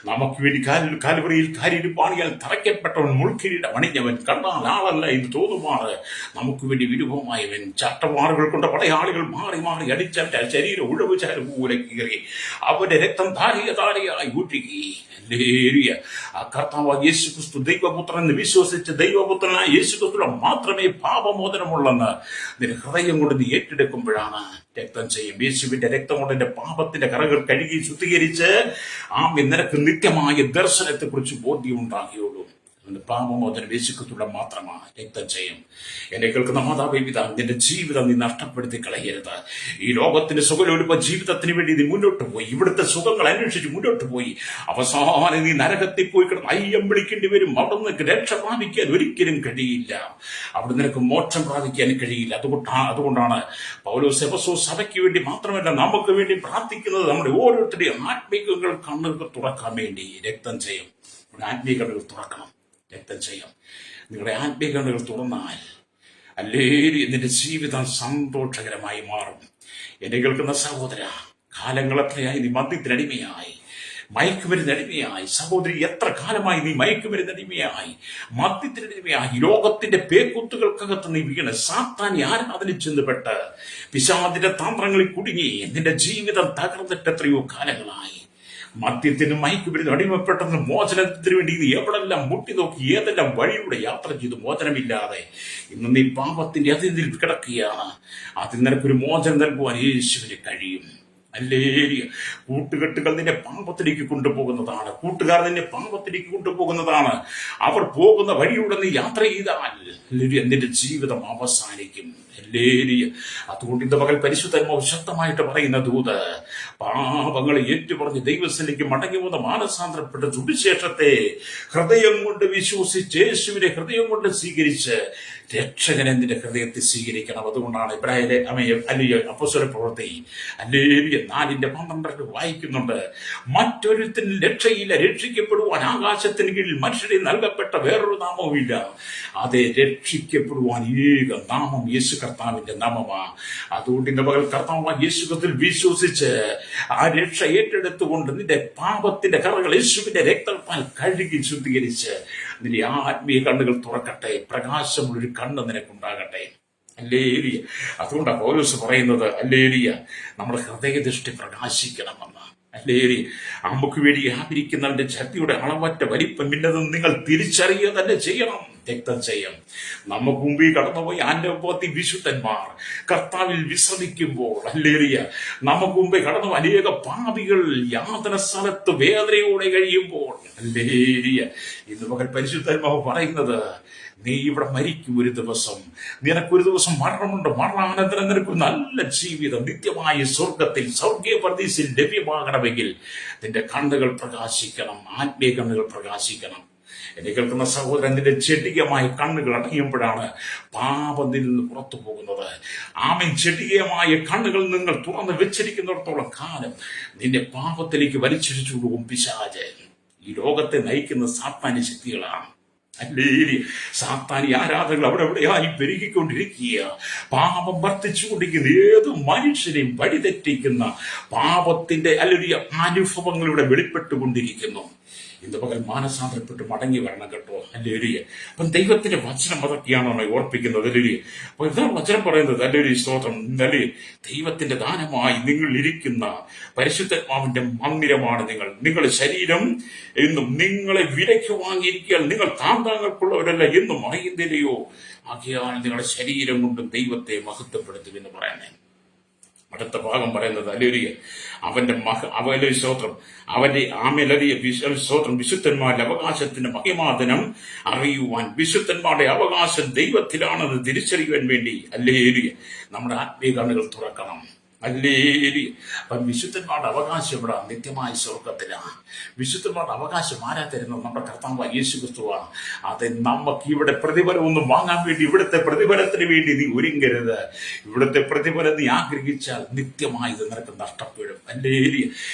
നമുക്ക് വേണ്ടി കാൽവറിയിൽ കാരിരുപ്പാണിയാൽ തറയ്ക്കപ്പെട്ടവൻ, മുൾക്കിരീടം അണിഞ്ഞവൻ, കണ്ടാൽ ആളല്ല എന്ന് തോന്നുമാറ് നമുക്ക് വേണ്ടി വിരൂപമായവൻ, ചട്ടവാറുകൾ കൊണ്ട് പടയാളികൾ മാറി മാറി അടിച്ചവന്റെ ശരീരം ഉഴവ് ചാരൂലെ കീറി അവന്റെ രക്തം ധാരയായി ഊറ്റുകി. ആ കർത്താവ് യേശു ക്രിസ്തു ദൈവപുത്രൻ എന്ന് വിശ്വസിച്ച് ദൈവപുത്രനായ യേശു ക്രിസ്തു മാത്രമേ പാപമോചനമുള്ളെന്ന് നിന്റെ ഹൃദയം കൊണ്ട് നീ ഏറ്റെടുക്കുമ്പോഴാണ് രക്തം ചെയ്യും. യേശുവിന്റെ രക്തം കൊണ്ട് എന്റെ പാപത്തിന്റെ കറകൾ കഴുകി ശുദ്ധീകരിച്ച് നിനക്ക് നിത്യമായ ദർശനത്തെ കുറിച്ച് ബോധ്യം ഉണ്ടാകുകയുള്ളൂ. പാപമോചനം യേശുക്രിസ്തുവിലൂടെ മാത്രമാണ്. രക്തം ചെയ്യും. എന്നെ കേൾക്കുന്ന മാതാവേ പിതാവേ, നിന്റെ ജീവിതം നീ നഷ്ടപ്പെടുത്തി കളയരുത്. ഈ ലോകത്തിന്റെ സുഖലോലുപ ജീവിതത്തിന് വേണ്ടി നീ മുന്നോട്ട് പോയി, ഇവിടുത്തെ സുഖങ്ങൾ അന്വേഷിച്ച് മുന്നോട്ട് പോയി, അവസാനം നീ നരകത്തിൽ പോയി കിടന്ന് അയ്യം വിളിക്കേണ്ടി വരും. അവിടെ നിനക്ക് രക്ഷ പ്രാപിക്കാൻ ഒരിക്കലും കഴിയില്ല. അവിടെ നിനക്ക് മോക്ഷം പ്രാപിക്കാൻ കഴിയില്ല. അതുകൊണ്ടാണ് പൗലോസ് എഫെസോസ് സഭയ്ക്ക് വേണ്ടി മാത്രമല്ല നമുക്ക് വേണ്ടി പ്രാർത്ഥിക്കുന്നത്. നമ്മുടെ ഓരോരുത്തരുടെയും ആത്മീകങ്ങൾ കണ്ണുകൾ തുറക്കാൻ വേണ്ടി രക്തം ചെയ്യും. ആത്മീയ കണ്ണുകൾ തുറക്കണം. രക്തം ചെയ്യും. നിങ്ങളുടെ ആത്മീയ കണ്ണുകൾ തുറന്നാൽ നിന്റെ ജീവിതം സന്തോഷകരമായി മാറും. എന്നെ കേൾക്കുന്ന സഹോദര, കാലങ്ങൾ എത്രയായി നീ മദ്യത്തിനടിമയായി, മയക്കുമരുന്നടിമയായി? സഹോദരി, എത്ര കാലമായി നീ മയക്കുമരുന്നടിമയായി, മദ്യത്തിനടിമയായി? ലോകത്തിന്റെ പേക്കുത്തുകൾക്കകത്ത് നീ വീണ് സാത്താൻ ആരാധന ചെന്നുപെട്ട് പിശാചിന്റെ തന്ത്രങ്ങളിൽ കുടുങ്ങി നിന്റെ ജീവിതം തകർന്നിട്ട് എത്രയോ കാലങ്ങളായി. മദ്യത്തിനും മയക്കുമരുന്നും അടിമപ്പെട്ടെന്ന് മോചനത്തിന് വേണ്ടി നീ എവിടെല്ലാം മുട്ടി നോക്കി, ഏതെല്ലാം വഴിയുടെ യാത്ര ചെയ്ത് മോചനമില്ലാതെ ഇന്ന് നീ പാപത്തിന്റെ അതിൽ കിടക്കുകയാണ്. അതിൽ നിനക്കൊരു മോചനം നൽകുവാൻ യേശുവിന് കഴിയും. കൂട്ടുകെട്ടുകൾ നിന്നെ പാപത്തിലേക്ക് കൊണ്ടുപോകുന്നതാണ്. കൂട്ടുകാർ നിന്നെ പാപത്തിലേക്ക് കൊണ്ടുപോകുന്നതാണ്. അവർ പോകുന്ന വഴിയുടെ നീ യാത്ര ചെയ്താൽ നിന്റെ ജീവിതം അവസാനിക്കും. അതുകൊണ്ട് ഇന്ന് പകൽ പരിശുദ്ധാത്മാവ് ശക്തമായിട്ട് പറയുന്ന ദൂത്, പാപങ്ങളെ ഏറ്റുപറഞ്ഞ് ദൈവസ്ഥലേക്ക് മടങ്ങി വന്ന മാനസാന്തരപ്പെട്ട സുവിശേഷത്തെ ഹൃദയം കൊണ്ട് വിശ്വസിച്ച് യേശുവിനെ ഹൃദയം കൊണ്ട് സ്വീകരിച്ച് രക്ഷകനെ നിന്റെ ഹൃദയത്തിൽ സ്വീകരിക്കണം. അതുകൊണ്ടാണ് അപ്പോസ്തല പ്രവൃത്തി 4:12 വായിക്കുന്നുണ്ട്, മറ്റൊരുത്തിന് രക്ഷയില്ല, രക്ഷിക്കപ്പെടുവാൻ ആകാശത്തിന് കീഴിൽ മനുഷ്യരെ നൽകപ്പെട്ട വേറൊരു നാമവുമില്ല. അതെ, രക്ഷിക്കപ്പെടുവാൻ ഏക നാമം യേശു കർത്താവിന്റെ നാമമാണ്. അതുകൊണ്ട് ഇന്ന് പകൽ കർത്താവ് യേശു ക്രിസ്തുവിൽ വിശ്വസിച്ച് ആ രക്ഷ ഏറ്റെടുത്തുകൊണ്ട് നിന്റെ പാപത്തിന്റെ കറകൾ യേശുവിന്റെ രക്തത്താൽ കഴുകി ശുദ്ധീകരിച്ച് നിന്റെ ആത്മീയ കണ്ണുകൾ തുറക്കട്ടെ. പ്രകാശമുള്ളൊരു കണ്ണ് നിനക്കുണ്ടാകട്ടെ. ഹല്ലേലൂയ. അതുകൊണ്ടാണ് പൗലോസ് പറയുന്നത്, നമ്മുടെ ഹൃദയദൃഷ്ടി പ്രകാശിക്കണമെന്ന്. നമുക്ക് വേണ്ടി വ്യാപരിക്കുന്നതിന്റെ ശക്തിയുടെ അളവറ്റ വലിപ്പം ഇന്നതെന്ന് നിങ്ങൾ തിരിച്ചറിയുക തന്നെ ചെയ്യണം. രക്തം ചെയ്യും. നമുക്ക് മുമ്പിൽ കടന്നുപോയി അനവധി വിശുദ്ധന്മാർ കർത്താവിൽ വിശ്രമിക്കുമ്പോൾ, നമുക്ക് മുമ്പേ കടന്നു അനേക പാപികൾ യാതന സ്ഥലത്ത് വേദനയോടെ കഴിയുമ്പോൾ, ഇന്ന് മകൻ പരിശുദ്ധാത്മാവ് പറയുന്നത്, നീ ഇവിടെ മരിക്കും ഒരു ദിവസം, നിനക്കൊരു ദിവസം മരണമുണ്ട്. മരണാനന്തരം നിനക്ക് നല്ല ജീവിതം നിത്യമായ സ്വർഗത്തിൽ സ്വർഗീയ പർദീസിൽ ലഭ്യമാകണമെങ്കിൽ നിന്റെ കണ്ണുകൾ പ്രകാശിക്കണം, ആത്മീയ കണ്ണുകൾ പ്രകാശിക്കണം. എന്നെ കേൾക്കുന്ന സഹോദരൻ, നിന്റെ ചെടികമായ കണ്ണുകൾ അടയുമ്പോഴാണ് പാപം നിന്ന് പുറത്തു പോകുന്നത്. ചെടികമായ കണ്ണുകൾ നിങ്ങൾ തുറന്ന് വെച്ചിരിക്കുന്നിടത്തോളം കാലം നിന്റെ പാപത്തിലേക്ക് വലിച്ചിടിച്ചു പോകും പിശാച്. ഈ ലോകത്തെ നയിക്കുന്ന സാത്താന്യ ശക്തികളാണ്. സാത്താനി ആരാധനകൾ അവിടെ എവിടെയായി പെരുകിക്കൊണ്ടിരിക്കുക. പാപം വർദ്ധിച്ചുകൊണ്ടിരിക്കുന്ന ഏത് മനുഷ്യരെയും വഴിതെറ്റിക്കുന്ന പാപത്തിന്റെ അനുഭവങ്ങൾ ഇവിടെ വെളിപ്പെട്ടുകൊണ്ടിരിക്കുന്നു. ഇന്ന് പകൽ മാനസാന്തരപ്പെട്ട് മടങ്ങി വരണം കേട്ടോ. ഹല്ലേലൂയ. അപ്പം ദൈവത്തിന്റെ വചനം അതൊക്കെയാണ് നമ്മെ ഓർപ്പിക്കുന്നത്. ഹല്ലേലൂയ. അപ്പൊ ഇതാണ് വചനം പറയുന്നത്. ഹല്ലേലൂയ, സ്തോത്രം. ഹല്ലേലൂയ. ദൈവത്തിന്റെ ദാനമായി നിങ്ങൾ ഇരിക്കുന്ന പരിശുദ്ധാത്മാവിന്റെ മന്ദിരമാണ് നിങ്ങൾ. നിങ്ങളുടെ ശരീരം എന്നും നിങ്ങളെ വിലയ്ക്ക് വാങ്ങിയിരിക്കാൻ നിങ്ങൾ താന്താങ്ങൾക്കുള്ളവരല്ല എന്നും അറിയുന്നില്ലയോ? ആകയാൽ നിങ്ങളുടെ ശരീരം കൊണ്ട് ദൈവത്തെ മഹത്വപ്പെടുത്തും എന്ന് പറയാനേ. അടുത്ത ഭാഗം പറയുന്നത് ഹല്ലേലൂയ, അവന്റെ സ്തോത്രം, അവന്റെ ആമേലരിയ സ്തോത്രം, വിശുദ്ധന്മാരുടെ അവകാശത്തിന്റെ മഹിമാതനം അറിയുവാൻ, വിശുദ്ധന്മാരുടെ അവകാശം ദൈവത്തിലാണെന്ന് തിരിച്ചറിയുവാൻ വേണ്ടി ഹല്ലേലൂയ നമ്മുടെ ആത്മീയ കണ്ണുകൾ തുറക്കണം. ഹല്ലേലൂയ. അപ്പം വിശുദ്ധന്മാരുടെ അവകാശം ഇവിടെ നിത്യമായ സ്വർഗത്തിലാണ്. വിശുദ്ധന്മാരുടെ അവകാശം ആരാ തരുന്നത്? നമ്മുടെ കർത്താവ് യേശു ക്രിസ്തുവാണ്. അത് നമുക്ക് ഇവിടെ പ്രതിഫലം ഒന്നും വാങ്ങാൻ വേണ്ടി, ഇവിടുത്തെ പ്രതിഫലത്തിന് വേണ്ടി നീ ഒരുങ്ങരുത്. ഇവിടുത്തെ പ്രതിഫലം നീ ആഗ്രഹിച്ചാൽ നിത്യമായത് നിനക്ക് നഷ്ടപ്പെടും. ഹല്ലേലൂയ.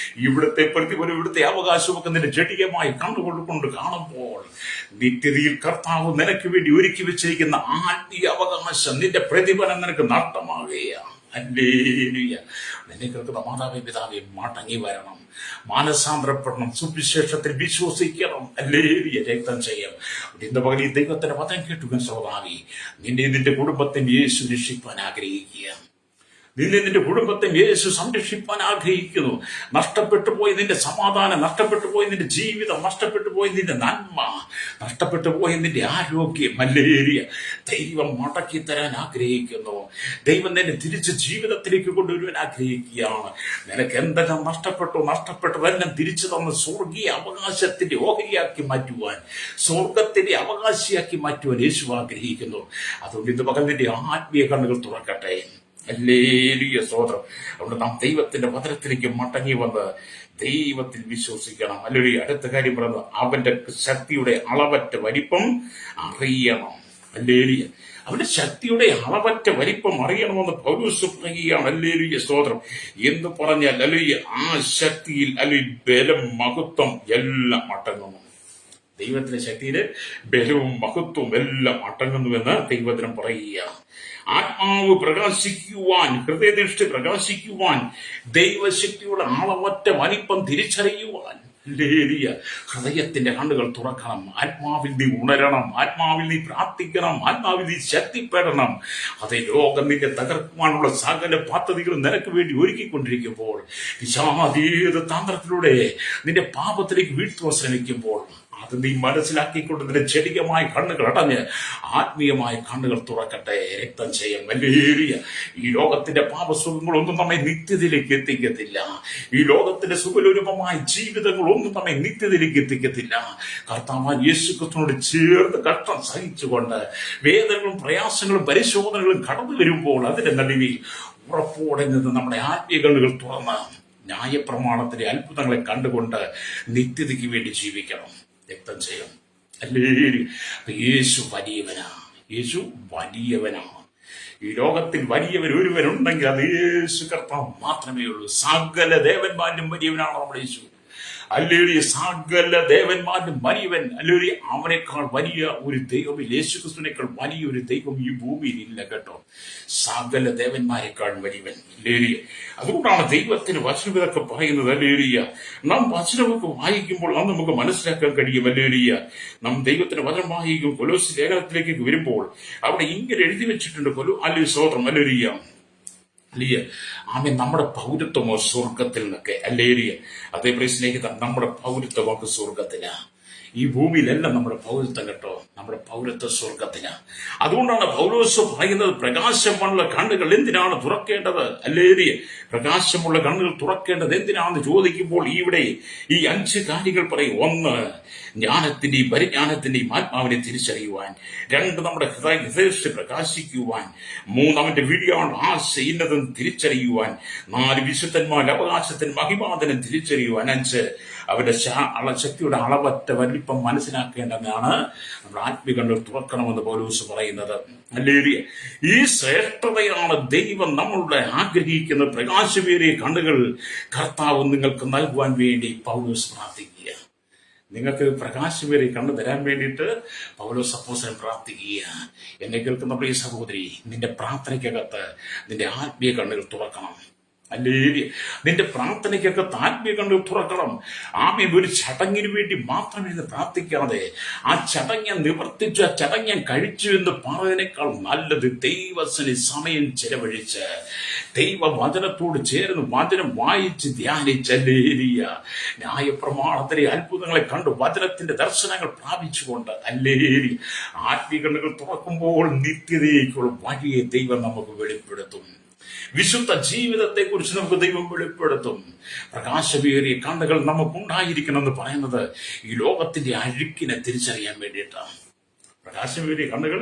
ഇവിടുത്തെ പ്രതിഫലം, ഇവിടുത്തെ അവകാശമൊക്കെ നിന്റെ ജഡികമായി കണ്ടുകൊണ്ട് കാണുമ്പോൾ നിത്യതയിൽ കർത്താവ് നിനക്ക് വേണ്ടി ഒരുക്കി വെച്ചിരിക്കുന്ന ആത്മീയ അവകാശം, നിന്റെ പ്രതിഫലം നിനക്ക് നഷ്ടമാകുകയാണ്. ഹല്ലേലൂയ. നിന്നെ കേൾക്കുന്ന മാതാവേ പിതാവേ, മടങ്ങി വരണം, മാനസാന്തരപ്പെടണം, സുവിശേഷത്തിൽ വിശ്വസിക്കണം. ഹല്ലേലൂയ. രക്തം ചെയ്യാം. ഇന്ന് പകൽ ഈ ദൈവത്തിന്റെ വചനം കേട്ടുക ശ്രോതാവേ, നിന്റെ കുടുംബത്തെ യേശു രക്ഷിക്കാൻ ആഗ്രഹിക്കുക. നിന്റെ കുടുംബത്തെ യേശു സംരക്ഷിക്കാൻ ആഗ്രഹിക്കുന്നു. നഷ്ടപ്പെട്ടു പോയി നിന്റെ സമാധാനം, നഷ്ടപ്പെട്ടു പോയി നിന്റെ ജീവിതം, നഷ്ടപ്പെട്ടു പോയി നിന്റെ നന്മ, നഷ്ടപ്പെട്ടു പോയി നിന്റെ ആരോഗ്യം, ഹല്ലേലൂയ, ദൈവം മടക്കി തരാൻ ആഗ്രഹിക്കുന്നു. ദൈവം നിന്നെ തിരിച്ച് ജീവിതത്തിലേക്ക് കൊണ്ടുവരുവാൻ ആഗ്രഹിക്കുകയാണ്. നിനക്ക് എന്തെല്ലാം നഷ്ടപ്പെട്ടതെല്ലാം തിരിച്ചു തന്ന് സ്വർഗീയ അവകാശത്തിന്റെ ഓഹരിയാക്കി മാറ്റുവാൻ, സ്വർഗത്തിന്റെ അവകാശിയാക്കി മാറ്റുവാൻ യേശു ആഗ്രഹിക്കുന്നു. അതുകൊണ്ട് ഇന്ന് പകൽ നിന്റെ ആത്മീയ കണ്ണുകൾ തുറക്കട്ടെ. ഹല്ലേലൂയ, സ്തോത്രം. അതുകൊണ്ട് നാം ദൈവത്തിന്റെ വചനത്തിലേക്ക് മടങ്ങി വന്ന് ദൈവത്തിൽ വിശ്വസിക്കണം. ഹല്ലേലൂയ. അടുത്ത കാര്യം പറയുന്നത് അവന്റെ ശക്തിയുടെ അളവറ്റ വലിപ്പം അറിയണം. ഹല്ലേലൂയ. അവന്റെ ശക്തിയുടെ അളവറ്റ വലിപ്പം അറിയണമെന്ന് പൗലോസ് പറയുകയാണ്. ഹല്ലേലൂയ, സ്തോത്രം. എന്ന് പറഞ്ഞാൽ ഹല്ലേലൂയ, ആ ശക്തിയിൽ ഹല്ലേലൂയ ബലം, മഹത്വം എല്ലാം അടങ്ങുന്നു. ദൈവത്തിന്റെ ശക്തിയില് ബലവും മഹത്വവും എല്ലാം അടങ്ങുന്നുവെന്ന് ദൈവത്തിനും പറയുക. ആത്മാവ് പ്രകാശിക്കുവാൻ, ഹൃദയദൃഷ്ടി പ്രകാശിക്കുവാൻ, ദൈവശക്തിയുടെ ആളവറ്റ വലിപ്പം തിരിച്ചറിയുവാൻ ഹല്ലേലൂയ, ഹൃദയത്തിന്റെ കണ്ണുകൾ തുറക്കണം. ആത്മാവിൽ നീ ഉണരണം, ആത്മാവിൽ നീ പ്രാർത്ഥിക്കണം, ആത്മാവിൽ നീ ശക്തിപ്പെടണം. അതേ, ലോകം നിന്നെ തകർക്കുവാനുള്ള സകല പദ്ധതികളും നിനക്ക് വേണ്ടി ഒരുക്കിക്കൊണ്ടിരിക്കുമ്പോൾ, വിശാദീത താന്ത്രത്തിലൂടെ നിന്റെ പാപത്തിലേക്ക് വീഴ്ത്തുവാൻ ശ്രമിക്കുമ്പോൾ, അത് നീ മനസ്സിലാക്കിക്കൊണ്ട് നിന്റെ ജഡികമായ കണ്ണുകൾ അടഞ്ഞ് ആത്മീയമായ കണ്ണുകൾ തുറക്കട്ടെ. രക്തം ചെയ്യാൻ. ഹല്ലേലൂയ. ഈ ലോകത്തിന്റെ പാപസുഖങ്ങളൊന്നും നമ്മെ നിത്യതയിലേക്ക് എത്തിക്കത്തില്ല. ഈ ലോകത്തിന്റെ സുഖരൂപമായ ജീവിതങ്ങളൊന്നും നമ്മെ നിത്യതയിലേക്ക് എത്തിക്കത്തില്ല. കർത്താവ് യേശു ക്രിസ്തുവിനോട് ചേർന്ന് കഷ്ടം സഹിച്ചുകൊണ്ട് വേദനകളും പ്രയാസങ്ങളും പരിശോധനകളും കടന്നു വരുമ്പോൾ അതിന്റെ നടുവിൽ ഉറപ്പോടെ നിന്ന് നമ്മുടെ ആത്മീയ കണ്ണുകൾ തുറന്ന് ന്യായപ്രമാണത്തിലെ അത്ഭുതങ്ങളെ കണ്ടുകൊണ്ട് നിത്യതയ്ക്ക് വേണ്ടി ജീവിക്കണം. രക്തം ചെയ്യണം. ഹല്ലേലൂയ. യേശു വലിയവനാണ്. യേശു വലിയവനാണ്. ഈ ലോകത്തിൽ വലിയവൻ ഒരുവനുണ്ടെങ്കിൽ അത് യേശു കർത്താവ് മാത്രമേ ഉള്ളൂ. സകല ദേവന്മാരും വലിയവനാണ് നമ്മുടെ യേശു. ഹല്ലേലൂയ. സകല ദേവന്മാരും വലിയവൻ. ഹല്ലേലൂയ. അവനേക്കാൾ വലിയ ഒരു ദൈവം, യേശു ക്രിസ്തുവിനേക്കാൾ വലിയൊരു ദൈവം ഈ ഭൂമിയിൽ ഇല്ല കേട്ടോ. സകല ദേവന്മാരെക്കാൾ വലിയവൻ. ഹല്ലേലൂയ. അതുകൊണ്ടാണ് ദൈവത്തിന് വചനം ഇതൊക്കെ പറയുന്നത്. ഹല്ലേലൂയ. നാം വചനമൊക്കെ വായിക്കുമ്പോൾ അത് നമുക്ക് മനസ്സിലാക്കാൻ കഴിയും. ഹല്ലേലൂയ. നാം ദൈവത്തിന് വചനം വായിക്കും. കൊലോസ്യ ലേഖനത്തിലേക്ക് വരുമ്പോൾ അവിടെ ഇങ്ങനെ എഴുതി വെച്ചിട്ടുണ്ട്. ഹല്ലേലൂയ, സ്തോത്രം. ഹല്ലേലൂയ. അല്ലേ, ആമേ, നമ്മുടെ പൗരത്വമോ സ്വർഗത്തിൽ നിന്നൊക്കെ. ഹല്ലേലൂയ. അതേപോലെ സ്നേഹിത, നമ്മുടെ പൗരത്വമൊക്കെ സ്വർഗത്തിലാ. ഈ ഭൂമിയിലല്ല നമ്മുടെ പൗരത്വം കേട്ടോ. നമ്മുടെ പൗരത്വം സ്വർഗത്തിലാണ്. അതുകൊണ്ടാണ് പൗലോസ് പറയുന്നത്, പ്രകാശമുള്ള കണ്ണുകൾ എന്തിനാണ് തുറക്കേണ്ടത്? ഹല്ലേലൂയ. പ്രകാശമുള്ള കണ്ണുകൾ തുറക്കേണ്ടത് എന്തിനാണെന്ന് ചോദിക്കുമ്പോൾ ഇവിടെ ഈ 5 കാര്യങ്ങൾ പറയും. 1, ജ്ഞാനത്തിന്റെയും പരിജ്ഞാനത്തിന്റെയും ആത്മാവിനെ തിരിച്ചറിയുവാൻ. 2, നമ്മുടെ ഹൃദയദൃഷ്ടി പ്രകാശിക്കുവാൻ. 3, അവന്റെ വിളിയാണ് ആശ ഇന്നതെന്ന് തിരിച്ചറിയുവാൻ. 4, വിശുദ്ധന്മാരുടെ അവകാശത്തിന് മഹിമാതനം തിരിച്ചറിയുവാൻ. 5, അവന്റെ ശക്തിയുടെ അളവറ്റ വലിപ്പം മനസ്സിലാക്കേണ്ടതാണ്. നമ്മുടെ ആത്മീയ കണ്ണുകൾ തുറക്കണമെന്ന് പൗലോസ് പറയുന്നത്. ഹല്ലേലൂയ. ഈ ശ്രേഷ്ഠതയാണ് ദൈവം നമ്മളുടെ ആഗ്രഹിക്കുന്ന പ്രകാശമേറിയ കണ്ണുകൾ കർത്താവ് നിങ്ങൾക്ക് നൽകുവാൻ വേണ്ടി പൗലോസ് പ്രാർത്ഥിക്കുക. നിങ്ങൾക്ക് പ്രകാശമേറിയ കണ്ണ് തരാൻ വേണ്ടിയിട്ട് പൗലോസ് അപ്പോസ്തലൻ പ്രാർത്ഥിക്കുക. എന്നെ കേൾക്കുന്ന പ്രിയ സഹോദരി, നിന്റെ പ്രാർത്ഥനയ്ക്കകത്ത് നിന്റെ ആത്മീയ കണ്ണുകൾ തുറക്കണം. അല്ലേ? നിന്റെ പ്രാർത്ഥനയ്ക്കൊക്കെ ആത്മീയ കണ്ണുകൾ തുറക്കണം. ആമേൻ. ഒരു ചടങ്ങിന് വേണ്ടി മാത്രം ഇരുന്ന് പ്രാർത്ഥിക്കാതെ ആ ചടങ്ങ് നിവർത്തിച്ചു, ആ ചടങ്ങ് കഴിച്ചു എന്ന് പറയുന്നതിനേക്കാൾ നല്ലത് ദൈവത്തിന് സമയം ചെലവഴിച്ച് ദൈവവചനത്തോട് ചേർന്ന് വചനം വായിച്ച് ധ്യാനിച്ചല്ലേ ന്യായപ്രമാണത്തിലെ അത്ഭുതങ്ങളെ കണ്ടു വചനത്തിന്റെ ദർശനങ്ങൾ പ്രാപിച്ചുകൊണ്ട് അല്ലേ ആത്മീയ കണ്ണുകൾ തുറക്കുമ്പോൾ നിത്യതയ്ക്കുള്ള വഴിയെ ദൈവം നമുക്ക് വെളിപ്പെടുത്തും. വിശുദ്ധ ജീവിതത്തെ കുറിച്ച് നമുക്ക് ദൈവം വെളിപ്പെടുത്തും. പ്രകാശമേറിയ കണ്ണുകൾ നമുക്കുണ്ടായിരിക്കണം എന്ന് പറയുന്നത് ഈ ലോകത്തിന്റെ അഴുക്കിനെ തിരിച്ചറിയാൻ വേണ്ടിയിട്ടാണ്. പ്രകാശമേറിയ കണ്ണുകൾ,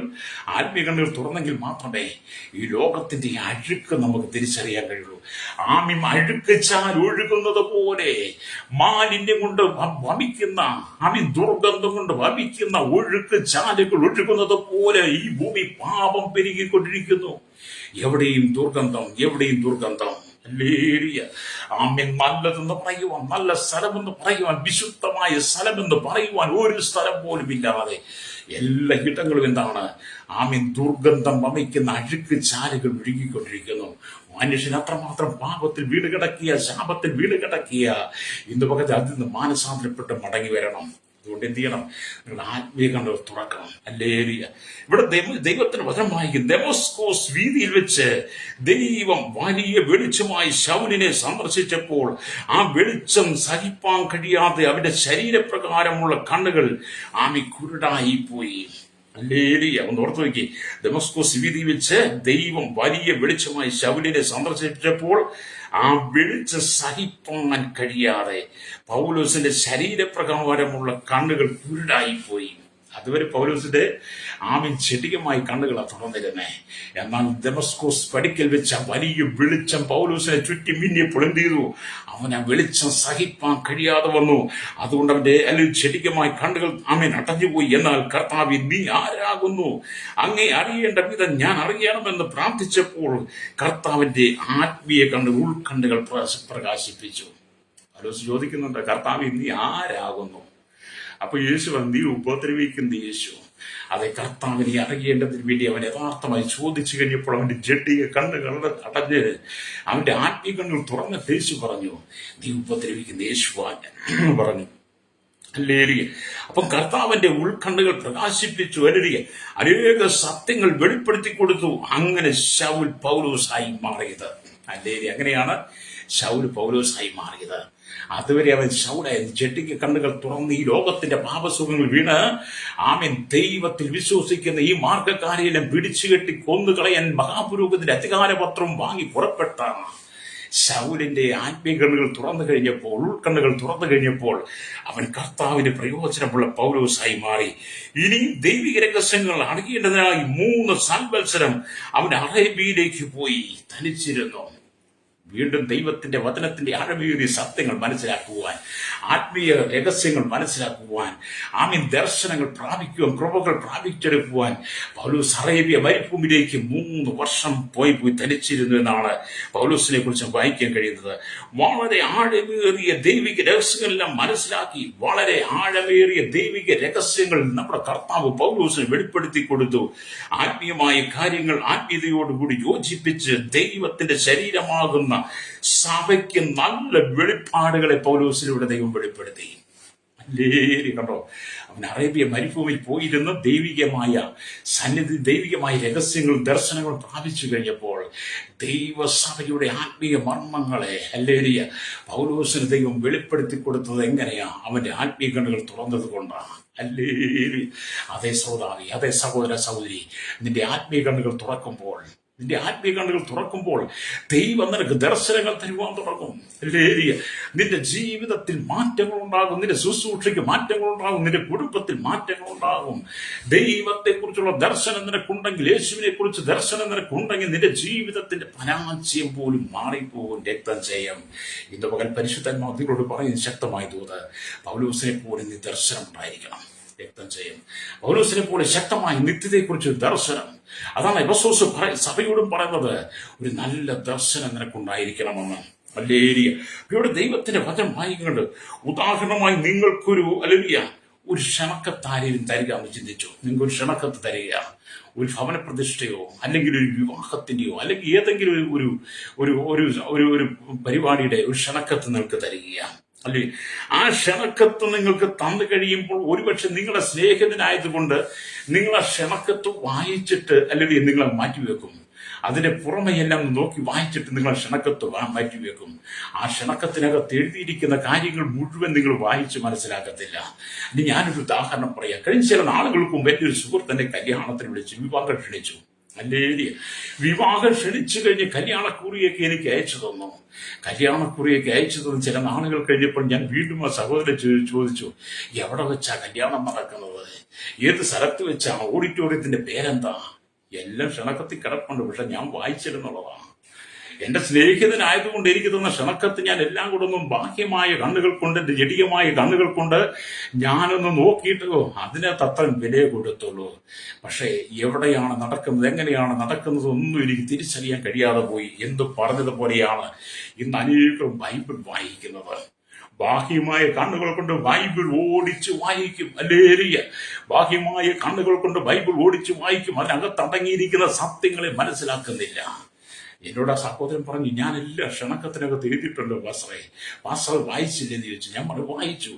ആത്മീയ കണ്ണുകൾ തുറന്നെങ്കിൽ മാത്രമേ ഈ ലോകത്തിന്റെ അഴുക്ക് നമുക്ക് തിരിച്ചറിയാൻ കഴിയുള്ളൂ. ആമീൻ. അഴുക്കിച്ചാൽ ഒഴുകുന്നത് പോലെ മാലിന്യം കൊണ്ട് വമിക്കുന്ന ദുർഗന്ധം കൊണ്ട് വമിക്കുന്ന ഒഴുക്ക് ചാലുകൾ ഒഴുകുന്നത് പോലെ ഈ ഭൂമി പാപം പെരുകിക്കൊണ്ടിരിക്കുന്നു. എവിടെയും ദുർഗന്ധം, എവിടെയും ദുർഗന്ധം. ആമേൻ. നല്ലതെന്ന് പറയുവാൻ, നല്ല സ്ഥലമെന്ന് പറയുവാൻ, വിശുദ്ധമായ സ്ഥലമെന്ന് പറയുവാൻ ഒരു സ്ഥലം പോലും ഇല്ലാതെ എല്ലാ ഇടങ്ങളും എന്താണ്? ആമേൻ. ദുർഗന്ധം വമിക്കുന്ന അഴുക്ക് ചാലുകൾ ഒഴുകിക്കൊണ്ടിരിക്കുന്നു. മനുഷ്യൻ അത്രമാത്രം പാപത്തിൽ വീട് കിടക്കിയ, ശാപത്തിൽ വീട് കിടക്കിയ ഇന്ന് പകൽ അതിൽ നിന്ന് മാനസാന്തരപ്പെട്ട് മടങ്ങി വരണം. അതുകൊണ്ട് എന്ത് ചെയ്യണം? നിങ്ങളുടെ ആത്മീയ കണ്ണുകൾ തുറക്കണം. അല്ലേലൂയ. ഇവിടെ ദൈവത്തിന് വചനം വായിക്കും. ദമസ്കോസ് വീതിയിൽ വെച്ച് ദൈവം വലിയ വെളിച്ചമായി ശൗലിനെ സന്ദർശിച്ചപ്പോൾ ആ വെളിച്ചം സഹിപ്പാൻ കഴിയാതെ അവന്റെ ശരീരപ്രകാരമുള്ള കണ്ണുകൾ ആമി കുരുടായി പോയി. അല്ലേലൂയ. ഒന്ന് ഓർത്തു നോക്കി. ദമസ്കോസ് വീതിയിൽ വെച്ച് ദൈവം വലിയ വെളിച്ചമായി ശൗലിനെ സന്ദർശിച്ചപ്പോൾ ആ വെളിച്ചം സഹിപ്പാൻ കഴിയാതെ പൗലോസിന്റെ ശരീരപ്രകാരമുള്ള കണ്ണുകൾ കുരുടായിപ്പോയി. അതുവരെ പൗലോസിന്റെ ചെടികമായി കണ്ണുകളാണ് തുറന്നിരുന്നേ. എന്നാൽ ദമസ്കോസ് പടിക്കൽ വെച്ച വലിയ വെളിച്ചം പൗലോസിനെ ചുറ്റി മിന്നിയപ്പോൾ എന്ത് ചെയ്തു? അവൻ ആ വെളിച്ചം സഹിപ്പാൻ കഴിയാതെ വന്നു. അതുകൊണ്ട് അവന്റെ ചെടികമായി കണ്ണുകൾ അടഞ്ഞുപോയി. എന്നാൽ കർത്താവേ, നീ ആരാകുന്നു? അങ്ങേ അറിയേണ്ട വിധം ഞാൻ അറിയണമെന്ന് പ്രാർത്ഥിച്ചപ്പോൾ കർത്താവിന്റെ ആത്മീയ കണ്ണുകൾ, ഉൾക്കണ്ണുകൾ പ്രകാശിപ്പിച്ചു. പൗലോസ് ചോദിക്കുന്നുണ്ട്, കർത്താവേ, നീ ആരാകുന്നു? അപ്പൊ യേശു നീ ഉപദ്രവിക്കുന്ന യേശു. അതെ, കർത്താവിനെ അറിയേണ്ടതിന് വേണ്ടി അവൻ യഥാർത്ഥമായി ചോദിച്ചു കഴിഞ്ഞപ്പോൾ അവന്റെ ജഡിക കണ്ണുകൾ അടഞ്ഞ് അവന്റെ ആത്മീയ കണ്ണുകൾ തുറന്ന യേശു പറഞ്ഞു, നീ ഉപദ്രവിക്കുന്ന യേശു പറഞ്ഞു. അല്ലേരിയ. അപ്പം കർത്താവിന്റെ ഉൾക്കണ്ണുകൾ പ്രകാശിപ്പിച്ചു. അനേക സത്യങ്ങൾ വെളിപ്പെടുത്തി കൊടുത്തു. അങ്ങനെ ശൗൽ പൗലോസായി മാറിയത്. അല്ലേരി. അങ്ങനെയാണ് ശൗൽ പൗലോസായി മാറിയത്. അതുവരെ അവൻ ശൗലായിരുന്നു. ചെട്ടിക്ക് കണ്ണുകൾ തുറന്ന് ഈ ലോകത്തിന്റെ പാപസുഖങ്ങൾ വീണ് ദൈവത്തിൽ വിശ്വസിക്കുന്ന ഈ മാർഗക്കാരെയെല്ലാം പിടിച്ചുകെട്ടി കൊന്നുകളയാൻ മഹാപുരോഹിതന്റെ അധികാരപത്രം വാങ്ങി പുറപ്പെട്ട ശൗലിന്റെ ആത്മീയ കണ്ണുകൾ തുറന്നു കഴിഞ്ഞപ്പോൾ, ഉൾക്കണ്ണുകൾ തുറന്നു കഴിഞ്ഞപ്പോൾ അവൻ കർത്താവിന് പ്രയോജനമുള്ള പൗലോസായി മാറി. ഇനി ദൈവിക രഹസ്യങ്ങൾ അറിയേണ്ടതിനായി 3 സംവത്സരം അവൻ അറേബ്യയിലേക്ക് പോയി തനിച്ചിരുന്നു. വീണ്ടും ദൈവത്തിന്റെ വചനത്തിന്റെ ആഴമേറിയ സത്യങ്ങൾ മനസ്സിലാക്കുവാൻ, ആത്മീയ രഹസ്യങ്ങൾ മനസ്സിലാക്കുവാൻ, ദർശനങ്ങൾ പ്രാപിക്കുവാൻ, കൃപകൾ പ്രാപിച്ചെടുക്കുവാൻ പൗലോസ് അറേബ്യ മരുഭൂമിയിലേക്ക് 3 വർഷം പോയി തനിച്ചിരുന്നു എന്നാണ് പൗലോസിനെ കുറിച്ച് വായിക്കാൻ കഴിയുന്നത്. വളരെ ആഴമേറിയ ദൈവിക രഹസ്യങ്ങളെല്ലാം മനസ്സിലാക്കി, വളരെ ആഴമേറിയ ദൈവിക രഹസ്യങ്ങൾ നമ്മുടെ കർത്താവ് പൗലോസിന് വെളിപ്പെടുത്തി കൊടുത്തു. ആത്മീയമായ കാര്യങ്ങൾ ആത്മീയതയോടുകൂടി യോജിപ്പിച്ച് ദൈവത്തിന്റെ ശരീരമാകുന്ന സഭയ്ക്ക് നല്ല വെളിപ്പാടുകളെ പൗലോസിലൂടെ ദൈവം വെളിപ്പെടുത്തി. കണ്ടോ? അവൻ അറേബ്യ മരുഭൂമിയിൽ പോയിരുന്ന ദൈവികമായ സന്നിധി, ദൈവികമായ രഹസ്യങ്ങളും ദർശനങ്ങളും പ്രാപിച്ചു കഴിഞ്ഞപ്പോൾ ദൈവസഭയുടെ ആത്മീയ മർമ്മങ്ങളെ പൗലോസിന് ദൈവം വെളിപ്പെടുത്തി കൊടുത്തത് എങ്ങനെയാ? അവന്റെ ആത്മീയ കണ്ണുകൾ തുറന്നത് കൊണ്ടാണ്. അതേ സഹോദരി, അതേ സഹോദര സഹോദരി, നിന്റെ ആത്മീയ കണ്ണുകൾ തുറക്കുമ്പോൾ, ദൈവം നിനക്ക് ദർശനങ്ങൾ തരുവാൻ തുടങ്ങും. നിന്റെ ജീവിതത്തിൽ മാറ്റങ്ങൾ ഉണ്ടാകും, നിന്റെ ശുശ്രൂഷയ്ക്ക് മാറ്റങ്ങൾ ഉണ്ടാകും, നിന്റെ കുടുംബത്തിൽ മാറ്റങ്ങൾ ഉണ്ടാകും. ദൈവത്തെ കുറിച്ചുള്ള ദർശനം നിനക്കുണ്ടെങ്കിൽ, യേശുവിനെ കുറിച്ച് ദർശനം നിനക്കുണ്ടെങ്കിൽ നിന്റെ ജീവിതത്തിന്റെ പരാജയം പോലും മാറിപ്പോകും. രക്തം ചെയ്യും. ഇന്ന് പകൽ പരിശുദ്ധന്മാർ നിങ്ങളോട് പറയുന്ന ശക്തമായ ദൂത്, പൗലോസിനെ പോലെ നീ ദർശനം ഉണ്ടായിരിക്കണം. രക്തം ചെയ്യും. പൗലോസിനെ പോലെ ശക്തമായ നിത്യതയെക്കുറിച്ച് ദർശനം. അതാണ് എഫെസോസ് സഭയോടും പറയുന്നത്, ഒരു നല്ല ദർശനം നിനക്കുണ്ടായിരിക്കണമെന്ന്. അല്ലേരിയ. ഇവിടെ ദൈവത്തിന്റെ വചനം വായിക്കുന്നുണ്ട്. ഉദാഹരണമായി നിങ്ങൾക്കൊരു ഒരു ക്ഷണക്കത്താരെയും തരിക എന്ന് ചിന്തിച്ചു. നിങ്ങൾക്ക് ഒരു ക്ഷണക്കത്ത് തരിക, ഒരു ഭവന പ്രതിഷ്ഠയോ അല്ലെങ്കിൽ ഒരു വിവാഹത്തിന്റെയോ അല്ലെങ്കിൽ ഏതെങ്കിലും ഒരു ഒരു ഒരു ഒരു ഒരു പരിപാടിയുടെ ഒരു ക്ഷണക്കത്ത് നിങ്ങൾക്ക് തരിക. അല്ലെ, ആ ക്ഷണക്കത്ത് നിങ്ങൾക്ക് തന്നു കഴിയുമ്പോൾ ഒരുപക്ഷെ നിങ്ങളുടെ സ്നേഹിതനായതുകൊണ്ട് നിങ്ങൾ ആ ക്ഷണക്കത്ത് വായിച്ചിട്ട് അല്ലെങ്കിൽ നിങ്ങളെ മാറ്റിവെക്കും. അതിന്റെ പുറമെ എല്ലാം നോക്കി വായിച്ചിട്ട് നിങ്ങൾ ക്ഷണക്കത്ത് മാറ്റിവെക്കും. ആ ക്ഷണക്കത്തിനകത്ത് എഴുതിയിരിക്കുന്ന കാര്യങ്ങൾ മുഴുവൻ നിങ്ങൾ വായിച്ച് മനസ്സിലാക്കത്തില്ല. ഇനി ഞാനൊരു ഉദാഹരണം പറയാം. കഴിഞ്ഞ ചില നാളുകൾക്ക് മുമ്പ് എൻ്റെ ഒരു സുഹൃത്തിനെ കല്യാണത്തിന് വിളിച്ചു, വിവാഹം ക്ഷണിച്ചു. അല്ലേ, വിവാഹം ക്ഷണിച്ചു കഴിഞ്ഞ് കല്യാണക്കുറിയൊക്കെ എനിക്ക് അയച്ചു തന്നു. കല്യാണക്കുറിയൊക്കെ അയച്ചു തന്നു ചില നാളുകൾ കഴിഞ്ഞപ്പോൾ ഞാൻ വീണ്ടും ആ സഹോദരൻ ചോദിച്ചു, എവിടെ വെച്ചാ കല്യാണം നടക്കുന്നത്, ഏത് സ്ഥലത്ത് വെച്ചാ, ഓഡിറ്റോറിയത്തിന്റെ പേരെന്താ? എല്ലാം ക്ഷണക്കത്തിൽ കിടപ്പുണ്ട്, പക്ഷെ ഞാൻ വായിച്ചിരുന്നുള്ളതാണ്. എന്റെ സ്നേഹിതനായതുകൊണ്ട് എനിക്ക് തന്ന ക്ഷണക്കത്ത് ഞാൻ എല്ലാം കൂടെ ഒന്നും ബാഹ്യമായ കണ്ണുകൾ കൊണ്ട്, എന്റെ ജടികമായ കണ്ണുകൾ കൊണ്ട് ഞാനൊന്ന് നോക്കിയിട്ടോ അതിനകത്ത് അത്രയും വില കൊടുത്തുള്ളൂ. പക്ഷേ എവിടെയാണ് നടക്കുന്നത്, എങ്ങനെയാണ് നടക്കുന്നത് ഒന്നും എനിക്ക് തിരിച്ചറിയാൻ കഴിയാതെ പോയി. എന്തു പറഞ്ഞതുപോലെയാണ് ഇന്ന് അനേകം ബൈബിൾ വായിക്കുന്നത്. ബാഹ്യമായ കണ്ണുകൾ കൊണ്ട് ബൈബിൾ ഓടിച്ച് വായിക്കും. അല്ലേലിയ, ബാഹ്യമായ കണ്ണുകൾ കൊണ്ട് ബൈബിൾ ഓടിച്ച് വായിക്കും. അതിനകത്ത് അടങ്ങിയിരിക്കുന്ന സത്യങ്ങളെ മനസ്സിലാക്കുന്നില്ല. എന്നോട് ആ സഹോദരൻ പറഞ്ഞു, ഞാനെല്ലാം ക്ഷണക്കത്തിനകത്ത് എഴുതിയിട്ടുണ്ടല്ലോ പാസ്റ്റർ വായിച്ചില്ലെന്ന് ചോദിച്ചു. ഞാൻ പറഞ്ഞു, വായിച്ചു,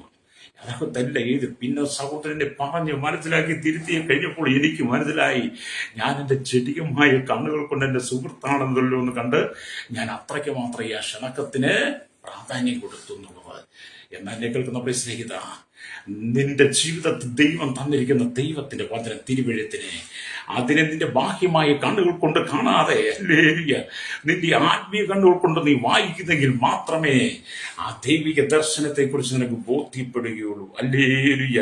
അതൊക്കെ എഴുതി. പിന്നെ സഹോദരനെ പറഞ്ഞ് മനസ്സിലാക്കി തിരുത്തി കഴിഞ്ഞപ്പോൾ എനിക്ക് മനസ്സിലായി, ഞാൻ എൻ്റെ ചെടികമായ കണ്ണുകൾ കൊണ്ട് എൻ്റെ സുഹൃത്താണെന്നല്ലോ എന്ന് കണ്ട് ഞാൻ അത്രയ്ക്ക് മാത്രമേ ആ ക്ഷണക്കത്തിന് പ്രാധാന്യം കൊടുത്തു എന്നുള്ളത്. എന്നാൽ എന്നെ കേൾക്കുന്ന പ്രിയ സ്നേഹിത, നിന്റെ ജീവിതത്തിൽ ദൈവം തന്നിരിക്കുന്ന ദൈവത്തിന്റെ വചനം, തിരുവെഴുത്തിനെ, അതിനെ നിന്റെ ബാഹ്യമായ കണ്ണുകൾ കൊണ്ട് കാണാതെ, അല്ലേലൂയ, നിന്റെ ആത്മീയ കണ്ണുകൾ കൊണ്ട് നീ വായിക്കുന്നെങ്കിൽ മാത്രമേ ആ ദൈവിക ദർശനത്തെ കുറിച്ച് നിനക്ക് ബോധ്യപ്പെടുകയുള്ളൂ. അല്ലേലൂയ.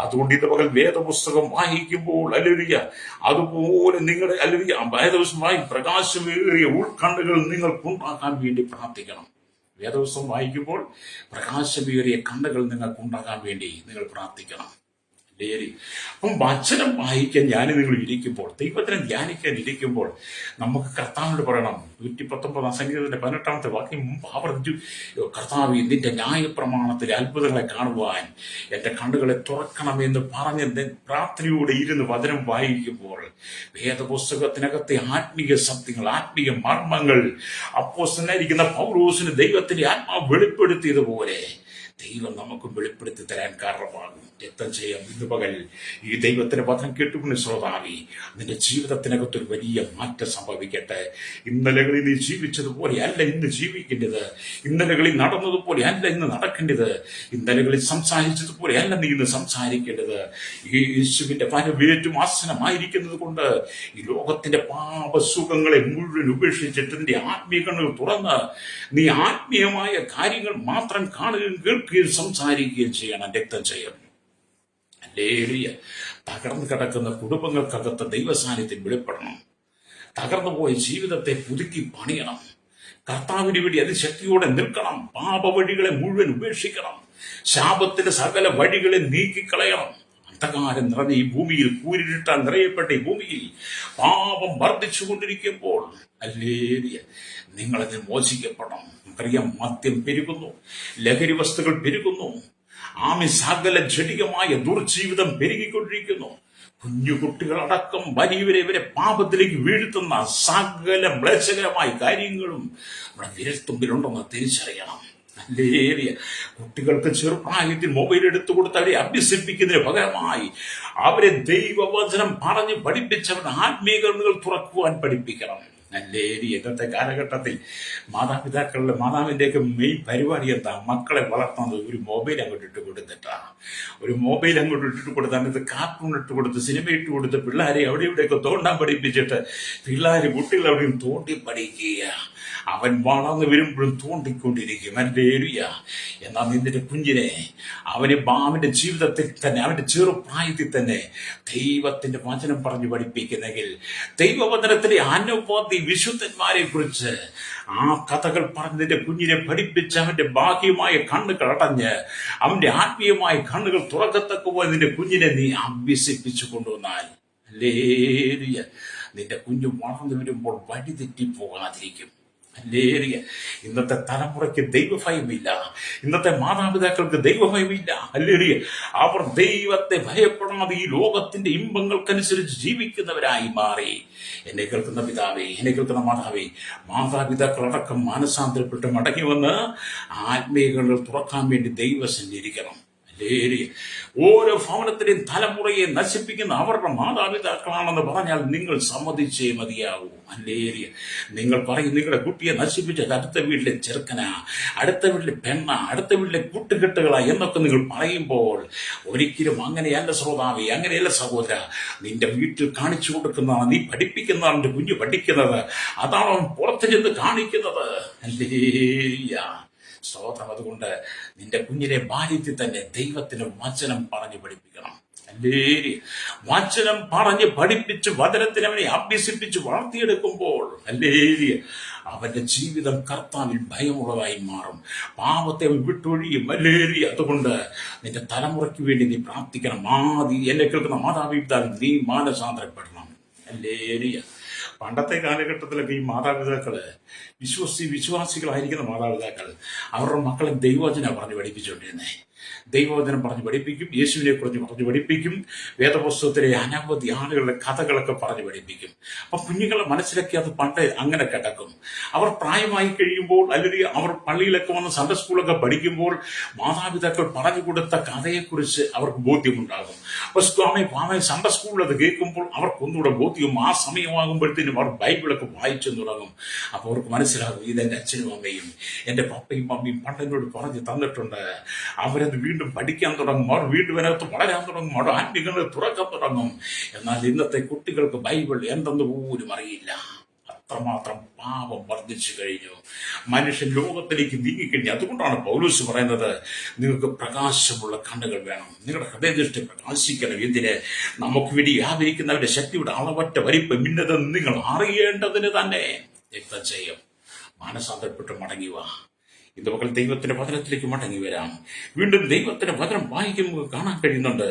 അതുകൊണ്ട് ഇത് പകൽ വേദപുസ്തകം വായിക്കുമ്പോൾ, അല്ലേലൂയ, അതുപോലെ നിങ്ങളുടെ വേദപുസ്തകമായി പ്രകാശമേറിയ ഉൾക്കണ്ണുകൾ നിങ്ങൾക്കുണ്ടാക്കാൻ വേണ്ടി പ്രാർത്ഥിക്കണം. വേദപുസ്തകം വായിക്കുമ്പോൾ പ്രകാശമേറിയ കണ്ണുകൾ നിങ്ങൾക്ക് ഉണ്ടാകാൻ വേണ്ടി നിങ്ങൾ പ്രാർത്ഥിക്കണം. അപ്പം വചനം വായിക്കാൻ നിങ്ങൾ ഇരിക്കുമ്പോൾ, ദൈവത്തിനെ ധ്യാനിക്കാൻ ഇരിക്കുമ്പോൾ നമുക്ക് കർത്താവിനോട് പറയണം. 119 സംഗീതത്തിന്റെ 18-ാമത്തെ വാക്യം ആവർത്തിച്ചു, കർത്താവേ, നിന്റെ ന്യായപ്രമാണത്തിലെ അത്ഭുതങ്ങളെ കാണുവാൻ എന്റെ കണ്ണുകളെ തുറക്കണമെന്ന് പറഞ്ഞ് പ്രാർത്ഥനയോടെ ഇരുന്ന് വചനം വായിക്കുമ്പോൾ വേദപുസ്തകത്തിനകത്തെ ആത്മീയ സത്യങ്ങൾ, ആത്മീയ മർമ്മങ്ങൾ അപ്പോസ്തലനായിരിക്കുന്ന പൗലോസിന് ദൈവത്തിന്റെ ആത്മാവ് വെളിപ്പെടുത്തിയതുപോലെ ദൈവം നമുക്കും വെളിപ്പെടുത്തി തരാൻ കാരണമാകും. രക്തം ചെയ്യാം. ഇന്ന് പകൽ ഈ ദൈവത്തിന്റെ വചനം കേട്ടുകൊണ്ട് ശ്രോതാവി, നിന്റെ ജീവിതത്തിനകത്തൊരു വലിയ മാറ്റം സംഭവിക്കട്ടെ. ഇന്നലകളിൽ നീ ജീവിച്ചതുപോലെ അല്ല ഇന്ന് ജീവിക്കേണ്ടത്. ഇന്നലകളിൽ നടന്നതുപോലെ അല്ല ഇന്ന് നടക്കേണ്ടത്. ഇന്നലകളിൽ സംസാരിച്ചതുപോലെ അല്ല നീ ഇന്ന് സംസാരിക്കേണ്ടത്. ഈ യേശുവിന്റെ വരവേറ്റും ആസനമായിരിക്കുന്നത് കൊണ്ട് ഈ ലോകത്തിന്റെ പാപസുഖങ്ങളെ മുഴുവൻ ഉപേക്ഷിച്ചിട്ട് നിന്റെ ആത്മീയ കണ്ണുകൾ തുറന്ന് നീ ആത്മീയമായ കാര്യങ്ങൾ മാത്രം കാണുകയും കേൾക്കുകയും സംസാരിക്കുകയും ചെയ്യണം. രക്തം ചെയ്യണം. ഹല്ലേലൂയ. തകർന്നു കിടക്കുന്ന കുടുംബങ്ങൾക്കകത്ത് ദൈവസാന്നിധ്യം വെളിപ്പെടണം. തകർന്നുപോയ ജീവിതത്തെ പുതുക്കി പണിയണം. കർത്താവിന് വേണ്ടി അതിശക്തിയോടെ നിൽക്കണം. പാപവഴികളെ മുഴുവൻ ഉപേക്ഷിക്കണം. ശാപത്തിന്റെ സകല വഴികളെ നീക്കിക്കളയണം. അന്ധകാരം നിറഞ്ഞ ഈ ഭൂമിയിൽ, കൂരിരുട്ടാൽ നിറയപ്പെട്ട ഈ ഭൂമിയിൽ പാപം വർദ്ധിച്ചുകൊണ്ടിരിക്കുമ്പോൾ ഹല്ലേലൂയ, നിങ്ങളതിൽ മോചിക്കപ്പെടണം. നമുക്കറിയാം, മദ്യം പെരുകുന്നു, ലഹരി വസ്തുക്കൾ പെരുകുന്നു, സകല ജടികമായ ദുർജീവിതം പെരുകിക്കൊണ്ടിരിക്കുന്നു. കുഞ്ഞു കുട്ടികളടക്കം വലിയവരെ ഇവരെ പാപത്തിലേക്ക് വീഴ്ത്തുന്ന സകല മ്ലേച്ഛകരമായ കാര്യങ്ങളും നമ്മുടെ വിരൽത്തുമ്പിലുണ്ടെന്ന് തിരിച്ചറിയണം. ഹല്ലേലൂയ. കുട്ടികൾക്ക് ചെറുപ്രായത്തിൽ മൊബൈൽ എടുത്തു കൊടുത്ത് അവരെ അഭ്യസിപ്പിക്കുന്നതിന് പകരമായി അവരെ ദൈവവചനം പറഞ്ഞ് പഠിപ്പിച്ചവരുടെ ആത്മീയങ്ങൾ തുറക്കുവാൻ പഠിപ്പിക്കണം. ഹല്ലേലൂയ. ഇന്നത്തെ കാലഘട്ടത്തിൽ മാതാവിന്റെയൊക്കെ മെയിൻ പരിപാടി എന്താ? മക്കളെ വളർത്തുന്നത് ഒരു മൊബൈൽ അങ്ങോട്ട് ഇട്ട് കൊടുത്തിട്ടാണ്. ഒരു മൊബൈൽ അങ്ങോട്ട് ഇട്ടിട്ട് കൊടുത്ത് അതിനകത്ത് കാർട്ടൂൺ ഇട്ട് കൊടുത്ത് സിനിമ ഇട്ട് കൊടുത്ത് പിള്ളേരെ അവിടെ ഇവിടെയൊക്കെ തോണ്ടാൻ പഠിപ്പിച്ചിട്ട് കുട്ടികൾ അവിടെയും തോണ്ടി പഠിക്കുക. അവൻ വളർന്നു വരുമ്പോഴും തോണ്ടിക്കൊണ്ടിരിക്കും. ഹല്ലേലൂയ. എന്നാൽ നിന്റെ കുഞ്ഞിനെ അവന്റെ ജീവിതത്തിൽ തന്നെ, അവന്റെ ചെറുപ്രായത്തിൽ തന്നെ ദൈവത്തിന്റെ വചനം പറഞ്ഞു പഠിപ്പിക്കുന്നെങ്കിൽ, ദൈവവചനത്തിലെ അനവധി വിശുദ്ധന്മാരെ കുറിച്ച് ആ കഥകൾ പറഞ്ഞ് നിന്റെ കുഞ്ഞിനെ പഠിപ്പിച്ച് അവന്റെ ബാഹ്യമായ കണ്ണുകൾ അടഞ്ഞ് അവന്റെ ആത്മീയമായ കണ്ണുകൾ തുറക്കത്തക്ക പോലെ നിന്റെ കുഞ്ഞിനെ നീ അഭ്യസിപ്പിച്ചു കൊണ്ടുവന്നാൽ, ഹല്ലേലൂയ, നിന്റെ കുഞ്ഞു വളർന്നു വരുമ്പോൾ വഴിതെറ്റി പോകാതിരിക്കും. ഹല്ലേലൂയ. ഇന്നത്തെ തലമുറയ്ക്ക് ദൈവഭയമില്ല. ഇന്നത്തെ മാതാപിതാക്കൾക്ക് ദൈവഭയമില്ല. ഹല്ലേലൂയ. അവർ ദൈവത്തെ ഭയപ്പെടാതെ ഈ ലോകത്തിന്റെ ഇമ്പങ്ങൾക്കനുസരിച്ച് ജീവിക്കുന്നവരായി മാറി. എന്നെ കേൾക്കുന്ന പിതാവേ, എന്നെ കേൾക്കുന്ന മാതാവേ, മാതാപിതാക്കളടക്കം മാനസാന്തരപ്പെട്ട് മടങ്ങി വന്ന് ആത്മീയങ്ങൾ തുറക്കാൻ വേണ്ടി ദൈവസന്നിധിക്കണം. ഓരോ ഭവനത്തിലെയും തലമുറയെ നശിപ്പിക്കുന്ന അവരുടെ മാതാപിതാക്കളാണെന്ന് പറഞ്ഞാൽ നിങ്ങൾ സമ്മതിച്ചേ മതിയാവൂ. ഹല്ലേലൂയ. നിങ്ങൾ പറയും നിങ്ങളുടെ കുട്ടിയെ നശിപ്പിച്ചത് അടുത്ത വീട്ടിലെ ചെറുക്കനാ, അടുത്ത വീട്ടിലെ പെണ്ണ, അടുത്ത വീട്ടിലെ കൂട്ടുകെട്ടുകളാ എന്നൊക്കെ നിങ്ങൾ പറയുമ്പോൾ ഒരിക്കലും അങ്ങനെയല്ല ശ്രോതാവേ, അങ്ങനെയല്ല സഹോദര. നിന്റെ വീട്ടിൽ കാണിച്ചു കൊടുക്കുന്നതാണ്, നീ പഠിപ്പിക്കുന്നതാണ് നിന്റെ കുഞ്ഞ് പഠിക്കുന്നത്, അതാണ് അവൻ പുറത്തു ചെന്ന് കാണിക്കുന്നത്. ഹല്ലേലൂയ. സ്തോത്രം. അതുകൊണ്ട് നിന്റെ കുഞ്ഞിനെ ബാല്യത്തിൽ തന്നെ ദൈവത്തിന് വചനം പറഞ്ഞു പഠിപ്പിക്കണം. ഹല്ലേലൂയ. വചനം പറഞ്ഞ് പഠിപ്പിച്ച് വചനത്തിന് അവനെ അഭ്യസിപ്പിച്ച് വളർത്തിയെടുക്കുമ്പോൾ ഹല്ലേലൂയ, അവന്റെ ജീവിതം കർത്താവിൽ ഭയമുള്ളതായി മാറും. പാപത്തെ അവൻ വിട്ടൊഴിയും. ഹല്ലേലൂയ. അതുകൊണ്ട് നിന്റെ തലമുറയ്ക്ക് വേണ്ടി നീ പ്രാർത്ഥിക്കണം. എന്നെ കേൾക്കുന്ന മാതാപിതാക്കൾ, നീ മാനസാന്തരപ്പെടണം. ഹല്ലേലൂയ. പണ്ടത്തെ കാലഘട്ടത്തിലൊക്കെ ഈ മാതാപിതാക്കള് വിശ്വാസികളായിരിക്കുന്ന മാതാപിതാക്കൾ അവരുടെ മക്കളെ ദൈവവചനം പറഞ്ഞ് പഠിപ്പിച്ചുകൊണ്ടിരുന്നേ. ദൈവവചനം പറഞ്ഞ് പഠിപ്പിക്കും, യേശുവിനെ കുറിച്ച് പറഞ്ഞ് പഠിപ്പിക്കും, വേദപുസ്തകത്തിലെ അനവധി ആളുകളുടെ കഥകളൊക്കെ പറഞ്ഞ് പഠിപ്പിക്കും. അപ്പൊ കുഞ്ഞുങ്ങളെ മനസ്സിലാക്കി അത് പണ്ട് അങ്ങനെ കിടക്കും. അവർ പ്രായമായി കഴിയുമ്പോൾ അല്ലെങ്കിൽ അവർ പള്ളിയിലൊക്കെ വന്ന് സൺഡേ സ്കൂളൊക്കെ പഠിക്കുമ്പോൾ മാതാപിതാക്കൾ പറഞ്ഞു കൊടുത്ത കഥയെക്കുറിച്ച് അവർക്ക് ബോധ്യമുണ്ടാകും. അപ്പൊ സൺഡേ സ്കൂളിൽ അത് കേൾക്കുമ്പോൾ അവർക്കൊന്നുകൂടെ ബോധ്യം. ആ സമയമാകുമ്പോഴത്തേനും അവർ ബൈബിളൊക്കെ വായിച്ചു തുടങ്ങും. അപ്പൊ അവർക്ക് മനസ്സിലാകും, ഇതെന്റെ അച്ഛനും അമ്മയും എന്റെ പപ്പയും മമ്മിയും പണ്ടെന്നോട് പറഞ്ഞു തന്നിട്ടുണ്ട്. അവരത് വീണ്ടും പഠിക്കാൻ തുടങ്ങും, അവർ വീണ്ടും അതിനകത്ത് വളരാൻ തുടങ്ങും, അവർ ആത്മീയങ്ങളെ തുറക്കാൻ തുടങ്ങും. എന്നാൽ ഇന്നത്തെ കുട്ടികൾക്ക് ബൈബിൾ എന്തെന്ന് പോലും അറിയില്ല. അത്രമാത്രം പാപം വർദ്ധിച്ചു കഴിഞ്ഞു. മനുഷ്യൻ ലോകത്തിലേക്ക് നീങ്ങിക്കഴിഞ്ഞു. അതുകൊണ്ടാണ് പൗലോസ് പറയുന്നത്, നിങ്ങൾക്ക് പ്രകാശമുള്ള കണ്ണുകൾ വേണം, നിങ്ങളുടെ ഹൃദയദൃഷ്ടി പ്രകാശിക്കണം. എന്തിന്? നമുക്ക് വേണ്ടി വ്യാപരിക്കുന്നവരുടെ ശക്തിയുടെ അളവറ്റ വലിപ്പം ഇന്നതെന്ന് നിങ്ങൾ അറിയേണ്ടതിന് തന്നെ. രക്തം ചെയ്യും. മാനസാന്തരപ്പെട്ട് മടങ്ങി വാ. ഇത് മക്കൾ ദൈവത്തിന്റെ വചനത്തിലേക്ക് മടങ്ങി വരാം. വീണ്ടും ദൈവത്തിന്റെ വചനം വായിക്കുമ്പോൾ കാണാൻ കഴിയുന്നുണ്ട്,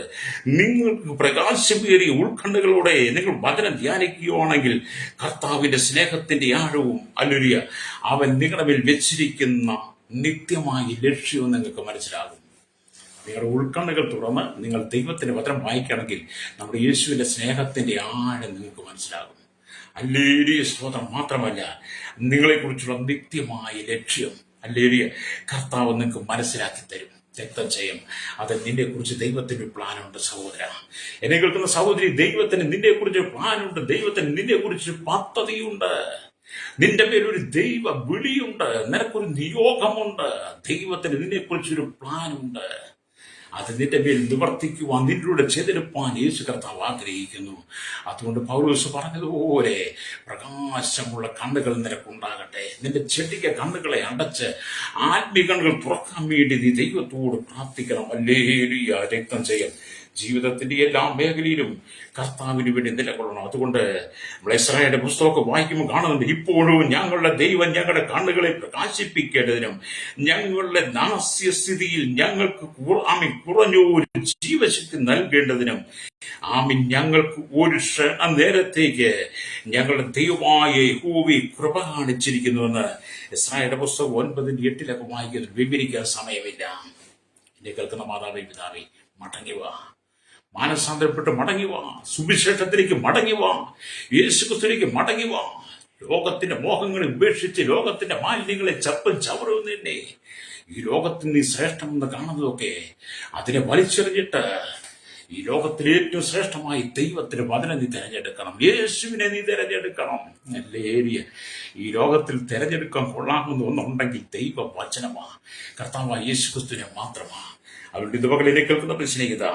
നിങ്ങൾക്ക് പ്രകാശമേറിയ ഉൾക്കണ്ണുകളോടെ നിങ്ങൾ വചനം ധ്യാനിക്കുകയാണെങ്കിൽ കർത്താവിന്റെ സ്നേഹത്തിന്റെ ആഴവും ഹല്ലേലൂയ അവൻ നിങ്ങളുടെ മേൽ വെച്ചിരിക്കുന്ന നിത്യമായ ലക്ഷ്യവും നിങ്ങൾക്ക് മനസ്സിലാകും. നിങ്ങളുടെ ഉൾക്കണ്ണുകൾ തുറന്ന് നിങ്ങൾ ദൈവത്തിന്റെ വചനം വായിക്കുകയാണെങ്കിൽ നമ്മുടെ യേശുവിന്റെ സ്നേഹത്തിന്റെ ആഴം നിങ്ങൾക്ക് മനസ്സിലാകും. ഹല്ലേലൂയ. സ്തോത്രം. മാത്രമല്ല നിങ്ങളെക്കുറിച്ചുള്ള നിത്യമായ ലക്ഷ്യം ഹല്ലേലൂയ കർത്താവ് നിങ്ങൾക്ക് മനസ്സിലാക്കി തരും. രക്തം ചെയ്യും. അത് നിന്നെ കുറിച്ച് ദൈവത്തിന് പ്ലാനുണ്ട് സഹോദര. എന്നെ കേൾക്കുന്ന സഹോദരി, ദൈവത്തിന് നിന്നെ കുറിച്ച് പ്ലാനുണ്ട്. ദൈവത്തിന് നിന്നെ കുറിച്ച് പദ്ധതിയുണ്ട്. നിന്റെ പേരൊരു ദൈവ വിളിയുണ്ട്. നിനക്കൊരു നിയോഗമുണ്ട്. ദൈവത്തിന് നിന്നെ കുറിച്ചൊരു പ്ലാനുണ്ട്. അത് നിന്റെ മേൽ നിവർത്തിക്കുവാൻ, നിന്നിലൂടെ ചെയ്തെടുപ്പാൻ യേശു കർത്താവ് ആഗ്രഹിക്കുന്നു. അതുകൊണ്ട് പൗലോസ് പറഞ്ഞതുപോലെ പ്രകാശമുള്ള കണ്ണുകൾ നിനക്കുണ്ടാകട്ടെ. നിന്റെ ചെടിക കണ്ണുകളെ അടച്ച് ആത്മീയ കണ്ണുകൾ തുറക്കാൻ വേണ്ടി നീ ദൈവത്തോട് പ്രാർത്ഥിക്കണം. ഹല്ലേലൂയ. രക്തം ചെയ്യൽ ജീവിതത്തിന്റെ എല്ലാ മേഖലയിലും കർത്താവിന് വേണ്ടി നിലകൊള്ളണം. അതുകൊണ്ട് നമ്മൾ ഇസ്രായേലിന്റെ പുസ്തകമൊക്കെ വായിക്കുമ്പോൾ കാണുന്നുണ്ട്, ഇപ്പോഴും ഞങ്ങളുടെ ദൈവം ഞങ്ങളുടെ കണ്ണുകളെ പ്രകാശിപ്പിക്കേണ്ടതിനും ഞങ്ങളുടെ നാസ്യസ്ഥിതിയിൽ ഞങ്ങൾക്ക് കുറഞ്ഞൊരു ജീവശക്തി നൽകേണ്ടതിനും ഞങ്ങൾക്ക് ഒരു നേരത്തേക്ക് ഞങ്ങളുടെ ദൈവമായ യഹോവ കൃപ കാണിച്ചിരിക്കുന്നുവെന്ന് ഇസ്രായേലിന്റെ പുസ്തകം 9:8 വായിക്കുന്നത് വിവരിക്കാൻ സമയമില്ല. എന്നെ കേൾക്കുന്ന മാതാവേ, പിതാവേ, മടങ്ങിവാ. മാനസാന്തരപ്പെട്ട് മടങ്ങിവാ. സുവിശേഷത്തിലേക്ക് മടങ്ങിവാ. യേശുക്രിസ്തുവിലേക്ക് മടങ്ങിവാ. ലോകത്തിന്റെ മോഹങ്ങളെ ഉപേക്ഷിച്ച് ലോകത്തിന്റെ മാലിന്യങ്ങളെ ചപ്പും ചവറും തന്നെ ഈ ലോകത്തിൽ നീ ശ്രേഷ്ഠമെന്ന് കാണുന്നതൊക്കെ അതിനെ വലിച്ചെറിഞ്ഞിട്ട് ഈ ലോകത്തിലെ ഏറ്റവും ശ്രേഷ്ഠമായി ദൈവത്തിന് വചനം നീ തിരഞ്ഞെടുക്കണം. യേശുവിനെ നീ തിരഞ്ഞെടുക്കണം. ഹല്ലേലൂയ. ഈ ലോകത്തിൽ തിരഞ്ഞെടുക്കാൻ കൊള്ളാമെന്ന് ഒന്നുണ്ടെങ്കിൽ ദൈവ വചനമാ, കർത്താവായ യേശുക്രിസ്തുവിനെ മാത്രമാ. അവരുടെ ഇതുപകലിനെ കേൾക്കുന്ന സ്നേഹിത,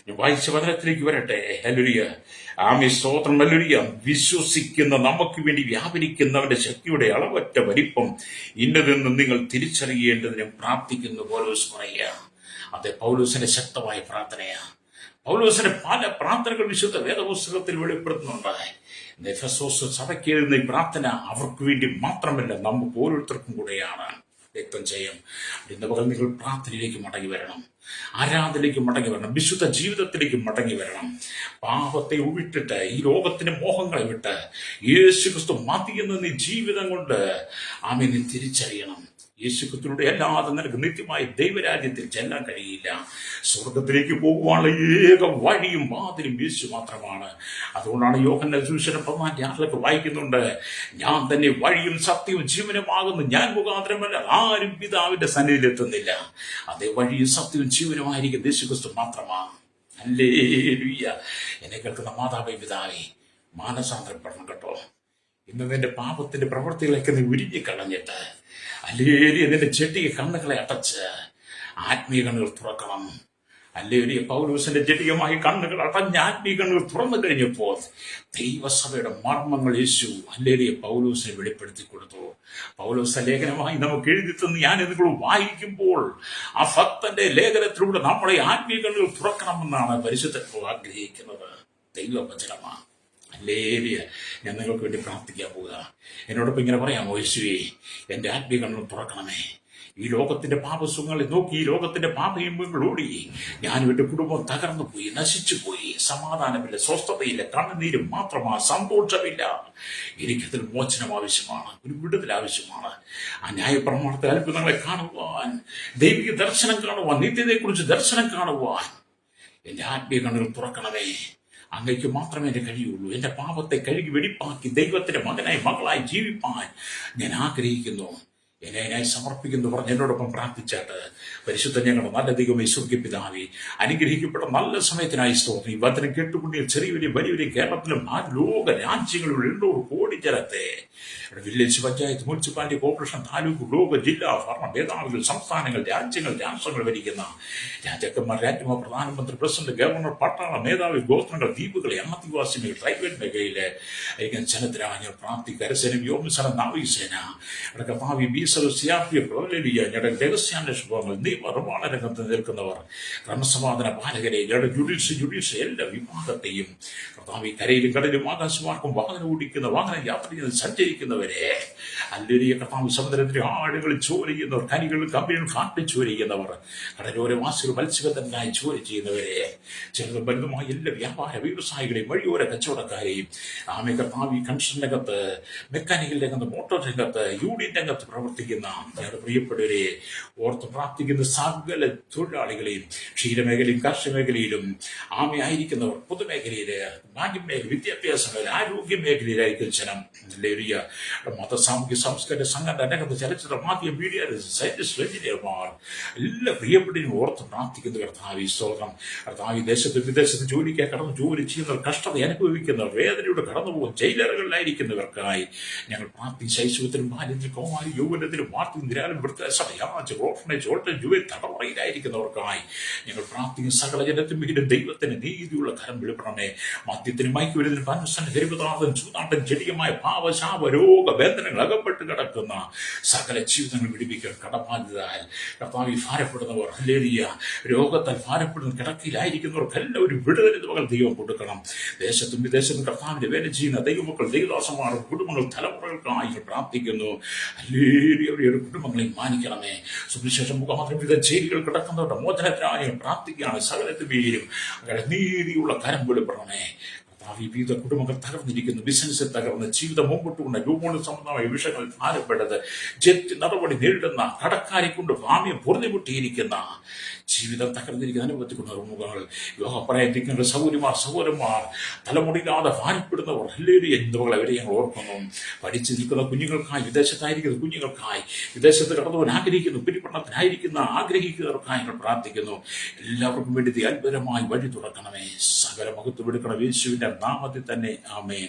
ഞാൻ വായിച്ച വചനത്തിലേക്ക് വരട്ടെ. ഹല്ലേലൂയ. ആമേൻ. സ്തോത്രം. ഹല്ലേലൂയ. വിശ്വസിക്കുന്ന നമുക്ക് വേണ്ടി വ്യാപരിക്കുന്നവന്റെ ശക്തിയുടെ അളവറ്റ വലിപ്പം ഇന്നതെന്ന് നിങ്ങൾ തിരിച്ചറിയേണ്ടതിനും പ്രാർത്ഥിക്കുന്നു പൗലോസ് പറയുക. അതെ, പൗലോസിന്റെ ശക്തമായ പ്രാർത്ഥനയാ. പൗലോസിന്റെ പല പ്രാർത്ഥനകൾ വിശുദ്ധ വേദപുസ്തകത്തിൽ വെളിപ്പെടുത്തുന്നുണ്ട്. എഫെസോസ് സഭയ്ക്ക് എഴുതുന്ന ഈ പ്രാർത്ഥന അവർക്ക് വേണ്ടി മാത്രമല്ല, നമുക്ക് ഓരോരുത്തർക്കും കൂടെയാണ്. രക്തം ചെയ്യും. ഇന്ന് പകൽ നിങ്ങൾ പ്രാർത്ഥനയിലേക്ക് മടങ്ങി വരണം, ആരാധനയിലേക്ക് മടങ്ങി വരണം, വിശുദ്ധ ജീവിതത്തിലേക്ക് മടങ്ങി വരണം. പാപത്തെ വിട്ടിട്ട്, ഈ ലോകത്തിന്റെ മോഹങ്ങളെ വിട്ട് യേശു ക്രിസ്തു മതിയെന്ന് നീ ജീവിതം കൊണ്ട് നീ തിരിച്ചറിയണം. യേശുക്രിസ്തുവിലൂടെ അല്ലാതെ നിനക്ക് നിത്യമായി ദൈവരാജ്യത്തിൽ ചെല്ലാൻ കഴിയില്ല. സ്വർഗത്തിലേക്ക് പോകുവാനുള്ള ഏക വഴിയും വാതിലും യേശു മാത്രമാണ്. അതുകൊണ്ടാണ് യോഹന്നാൻ സുവിശേഷം 14:6 വായിക്കുന്നുണ്ട്, ഞാൻ തന്നെ വഴിയും സത്യവും ജീവനുമാകുന്നു, ഞാൻ മുഖാന്തരമല്ല ആരും പിതാവിന്റെ സന്നിധിയിൽ എത്തുന്നില്ല. അതേ വഴിയും സത്യവും ജീവനുമായിരിക്കും യേശുക്രിസ്തു മാത്രമാണ്. ഹല്ലേലൂയ. എന്നെ കേൾക്കുന്ന മാതാവേ, പിതാവേ, മാനസാന്തരപ്പെടണം കേട്ടോ. ഇന്ന് നിന്റെ പാപത്തിന്റെ പ്രവൃത്തികളൊക്കെ നീ ഉരുങ്ങിക്കളഞ്ഞിട്ട് അല്ലേലിയ നിന്റെ ചെട്ടിയ കണ്ണുകളെ അടച്ച് ആത്മീയ കണ്ണുകൾ തുറക്കണം. അല്ലേലിയ പൗലോസിന്റെ ജടികമായി കണ്ണുകൾ അടഞ്ഞ് ആത്മീയ കണ്ണുകൾ തുറന്നു കഴിഞ്ഞപ്പോൾ ദൈവസഭയുടെ മർമ്മങ്ങൾ യേശു അല്ലേലിയ പൗലോസിനെ വെളിപ്പെടുത്തി കൊടുത്തു. പൗലോസ് ലേഖനമായി നമുക്ക് എഴുതി തന്ന് ഞാൻ നിങ്ങൾ വായിക്കുമ്പോൾ ആ ഭക്തന്റെ ലേഖനത്തിലൂടെ നമ്മളെ ആത്മീയ കണ്ണുകൾ തുറക്കണമെന്നാണ് പരിശുദ്ധ ആഗ്രഹിക്കുന്നത്. ദൈവവചനമാണ്. ഹല്ലേലൂയ. ഞാൻ നിങ്ങൾക്ക് വേണ്ടി പ്രാർത്ഥിക്കാൻ പോവുക. എന്നോടൊപ്പം ഇങ്ങനെ പറയാമോ, യേശുവേ എൻ്റെ ആത്മീയ കണ്ണുകൾ തുറക്കണമേ. ഈ ലോകത്തിന്റെ പാപസുഖങ്ങളെ നോക്കി, ഈ ലോകത്തിന്റെ പാപയിമ്പങ്ങളോടി ഞാനും എൻ്റെ കുടുംബം തകർന്നു പോയി, നശിച്ചു പോയി. സമാധാനമില്ല, സ്വസ്ഥതയില്ല, കണ്ണുനീരും മാത്രമാ, സന്തോഷമില്ല. എനിക്കതിൽ മോചനം ആവശ്യമാണ്, ഒരു വിടുതൽ ആവശ്യമാണ്. ആ ന്യായപ്രമാണത്തിൽ അത്ഭുതങ്ങളെ കാണുവാൻ, ദൈവിക ദർശനം കാണുവാൻ, നിത്യതയെക്കുറിച്ച് ദർശനം കാണുവാൻ എൻ്റെ ആത്മീയ കണ്ണുകൾ തുറക്കണമേ. അങ്ങയ്ക്ക് മാത്രമേ എൻ്റെ കഴിയുള്ളൂ. എൻ്റെ പാപത്തെ കഴുകി വെടിപ്പാക്കി ദൈവത്തിന്റെ മകനായി മകളായി ജീവിപ്പാൻ ഞാൻ ആഗ്രഹിക്കുന്നു. എന്നെ സമർപ്പിക്കുന്നു പറഞ്ഞ് എന്നോടൊപ്പം പ്രാർത്ഥിച്ചാട്ട് പരിശുദ്ധ ഞങ്ങളുടെ നല്ല ദൈവമേ, സ്വർഗ്ഗ പിതാവേ, അനുഗ്രഹിക്കപ്പെട്ട നല്ല സമയത്തിനായി സ്തോത്രം. ഈ വചനം കേട്ടുകൊണ്ടിയ ചെറിയവരെയും വലിയവരെയും കേരളത്തിലും ആ ലോക രാജ്യങ്ങളിലും 200 കോടി ജനത്തെ village, panchayat, municipality, corporation, taluk, block, ജില്ലാ ഭരണ മേധാവികൾ, സംസ്ഥാനങ്ങൾ, രാഷ്ട്രങ്ങൾ ഭരിക്കുന്ന രാജാക്കന്മാർ, രാജ്യമാർ, പ്രധാനമന്ത്രി, പ്രസിഡന്റ്, ഗവർണർ, പട്ടാള മേധാവി, ഗോത്രങ്ങൾ, ദ്വീപുകളെ, ആദിവാസികൾ, ട്രൈബൽ മേഖലയിലെ ജനത്തിനാണ് പ്രാപ്തി, കരസേന, വ്യോമസേന, നാവികസേന, ഭാവി ബീസൽ, സിആർപിഎഫ്, ഞങ്ങളുടെ രഹസ്യാന്വേഷണ വിഭാഗങ്ങൾ, നിയമനിർമ്മാണ രംഗത്ത് നിൽക്കുന്നവർ, ക്രമസമാധാന പാലകരെ, ഞങ്ങളുടെ ജുഡീഷ്യൽ എല്ലാ വിഭാഗത്തെയും കർത്താവ്, കരയിലും കടലിലും ആകാശമാർക്കും വാഹനം ഓടിക്കുന്ന, വാഹനം യാത്ര ചെയ്ത് സഞ്ചരിക്കുന്നവരെ, അല്ലേലിയ കർത്താവ്, സമുദ്രത്തിലെ ആടുകളിൽ ജോലി ചെയ്യുന്നവർ, ഖനികളിൽ കമ്പനികളിൽ ഫാക്ടറി ജോലി ചെയ്യുന്നവർ, കടലോരവാസികൾ, മത്സ്യബന്ധനായി ജോലി ചെയ്യുന്നവരെ, ചെറുതും വലുതുമായ എല്ലാ വ്യാപാര വ്യവസായികളെയും, വഴിയോര കച്ചവടക്കാരെയും, കർത്താവ്, കൺസ്ട്രക്ഷൻ രംഗത്ത്, മെക്കാനിക്കൽ രംഗത്ത്, മോട്ടോർ രംഗത്ത്, യൂണിയൻ രംഗത്ത് പ്രവർത്തിക്കുന്ന ഞങ്ങളുടെ പ്രിയപ്പെട്ടവരെ ഓർത്ത് പ്രാർത്ഥിക്കുന്ന സകല തൊഴിലാളികളെയും, ക്ഷീരമേഖലയും കാർഷിക മേഖലയിലും ആയിരിക്കുന്നവർ, പൊതുമേഖലയില്, ബാങ്കിങ് മേഖല, വിദ്യാഭ്യാസ മേഖല, ആരോഗ്യ മേഖലയിലായിരിക്കും ജനം. മത, സാമൂഹ്യ, സാംസ്കാരിക സംഘടന രംഗത്ത്, ചലച്ചിത്ര, മാധ്യമ, മീഡിയ, സയന്റിസ്റ്റ്, എഞ്ചിനീയർമാർ, എല്ലാ പ്രിയപ്പെട്ടവരും ഓർത്ത് പ്രാർത്ഥിക്കുന്ന കർത്താവ്, സ്തോത്രം. കർത്താവ്, ദേശത്തും വിദേശത്തും ജോലിക്കായി കടന്ന് ജോലി ചെയ്യുന്നവർ, കഷ്ടത അനുഭവിക്കുന്നവർ, വേദനയുടെ കടന്നുപോകും ജയിലറുകളിലായിരിക്കുന്നവർക്കായി ഞങ്ങൾ പ്രാർത്ഥി. ശൈശവത്തിലും ബാല്യത്തിലും കൗമാരി യൗവനത്തിലും വാർത്തയും നിരാലും വൃദ്ധസഭയാച്ച് ഓർഫനേജ്, ഓൾട്ടേജ്, ജുവൽ തടവറയിലായിരിക്കുന്നവർക്കായി ഞങ്ങൾ പ്രാർത്ഥിക്കും. സകല ജനത്തിനും ദൈവത്തിന് നീതിയുള്ള കരം വെളിപ്പെടണമേ. മദ്യത്തിനും മയക്കുമരുന്നിനും പരസ്പരം ഗർഭതാപം, ചൂതാട്ടം, ജടികമായ പാവശാപ രോഗ ബന്ധനങ്ങൾ അകപ്പെട്ട് കിടക്കുന്ന സകല ജീവിതങ്ങൾ വിടിപ്പിക്കാൻ കടബാധ്യതയാൽ കർത്താവിൽ ഭാരപ്പെടുന്നവർ, ഹല്ലേലൂയ, രോഗത്താൽ ഭാരപ്പെടുന്ന കിടക്കയിലായിരിക്കുന്നവർക്കെല്ലാം ഒരു വിടുതൽ മകൾ ദൈവം കൊടുക്കണം. ദേശത്തും വിദേശത്തും കർത്താവിന്റെ വേല ചെയ്യുന്ന ദൈവമക്കൾ, ദൈവദാസന്മാർ, കുടുംബങ്ങൾ, തലമുറകൾക്കായി പ്രാർത്ഥിക്കുന്നു. ഹല്ലേലൂയ, അവരുടെ കുടുംബങ്ങളെ മാനിക്കണമേ. സുവിശേഷം മുഖാന്തരം വിവിധ ജയിലുകൾ കിടക്കുന്നവരുടെ മോചനത്തിനായി പ്രാർത്ഥിക്കുകയാണ്. സകലത്തിൽ വീരും നീതിയുള്ള കരം വെളിപ്പെടണമേ. വിവിധ കുടുംബങ്ങൾ തകർന്നിരിക്കുന്നു, ബിസിനസ് തകർന്ന്, ജീവിതം മുമ്പോട്ട് കൊണ്ട് രൂപോണ സംബന്ധമായ വിഷയങ്ങൾ ഭാരപ്പെട്ടത്, ജപ്തി നടപടി നേരിടുന്ന, കടക്കാരെ കൊണ്ട് ഭാമ്യം പൊറുതിമുട്ടിയിരിക്കുന്ന, ജീവിതം തകർന്നിരിക്കുന്ന അനുഭവത്തിക്കുന്ന മുഖങ്ങൾ, വിവാഹപ്രായത്തിക്കുന്ന സൗകര്യന്മാർ, തലമുടിയില്ലാതെ ഭാരപ്പെടുന്നവർ, ഹല്ലേലൂയ, എന്നിവകളെ അവരെ ഞങ്ങൾ ഓർക്കുന്നു. പഠിച്ചു നിൽക്കുന്ന കുഞ്ഞുങ്ങൾക്കായി, വിദേശത്തായിരിക്കുന്ന കുഞ്ഞുങ്ങൾക്കായി, വിദേശത്ത് കടന്നുപോകാൻ ആഗ്രഹിക്കുന്നു, പിരിപഠനത്തിനായിരിക്കുന്ന ആഗ്രഹിക്കുന്നവർക്കായി ഞങ്ങൾ പ്രാർത്ഥിക്കുന്നു. എല്ലാവർക്കും വേണ്ടി അത്ഭുതമായി വഴി തുറക്കണമേ. സകല മഹത്വം എടുക്കണം യേശുവിന്റെ നാമത്തിൽ തന്നെ. ആമേൻ.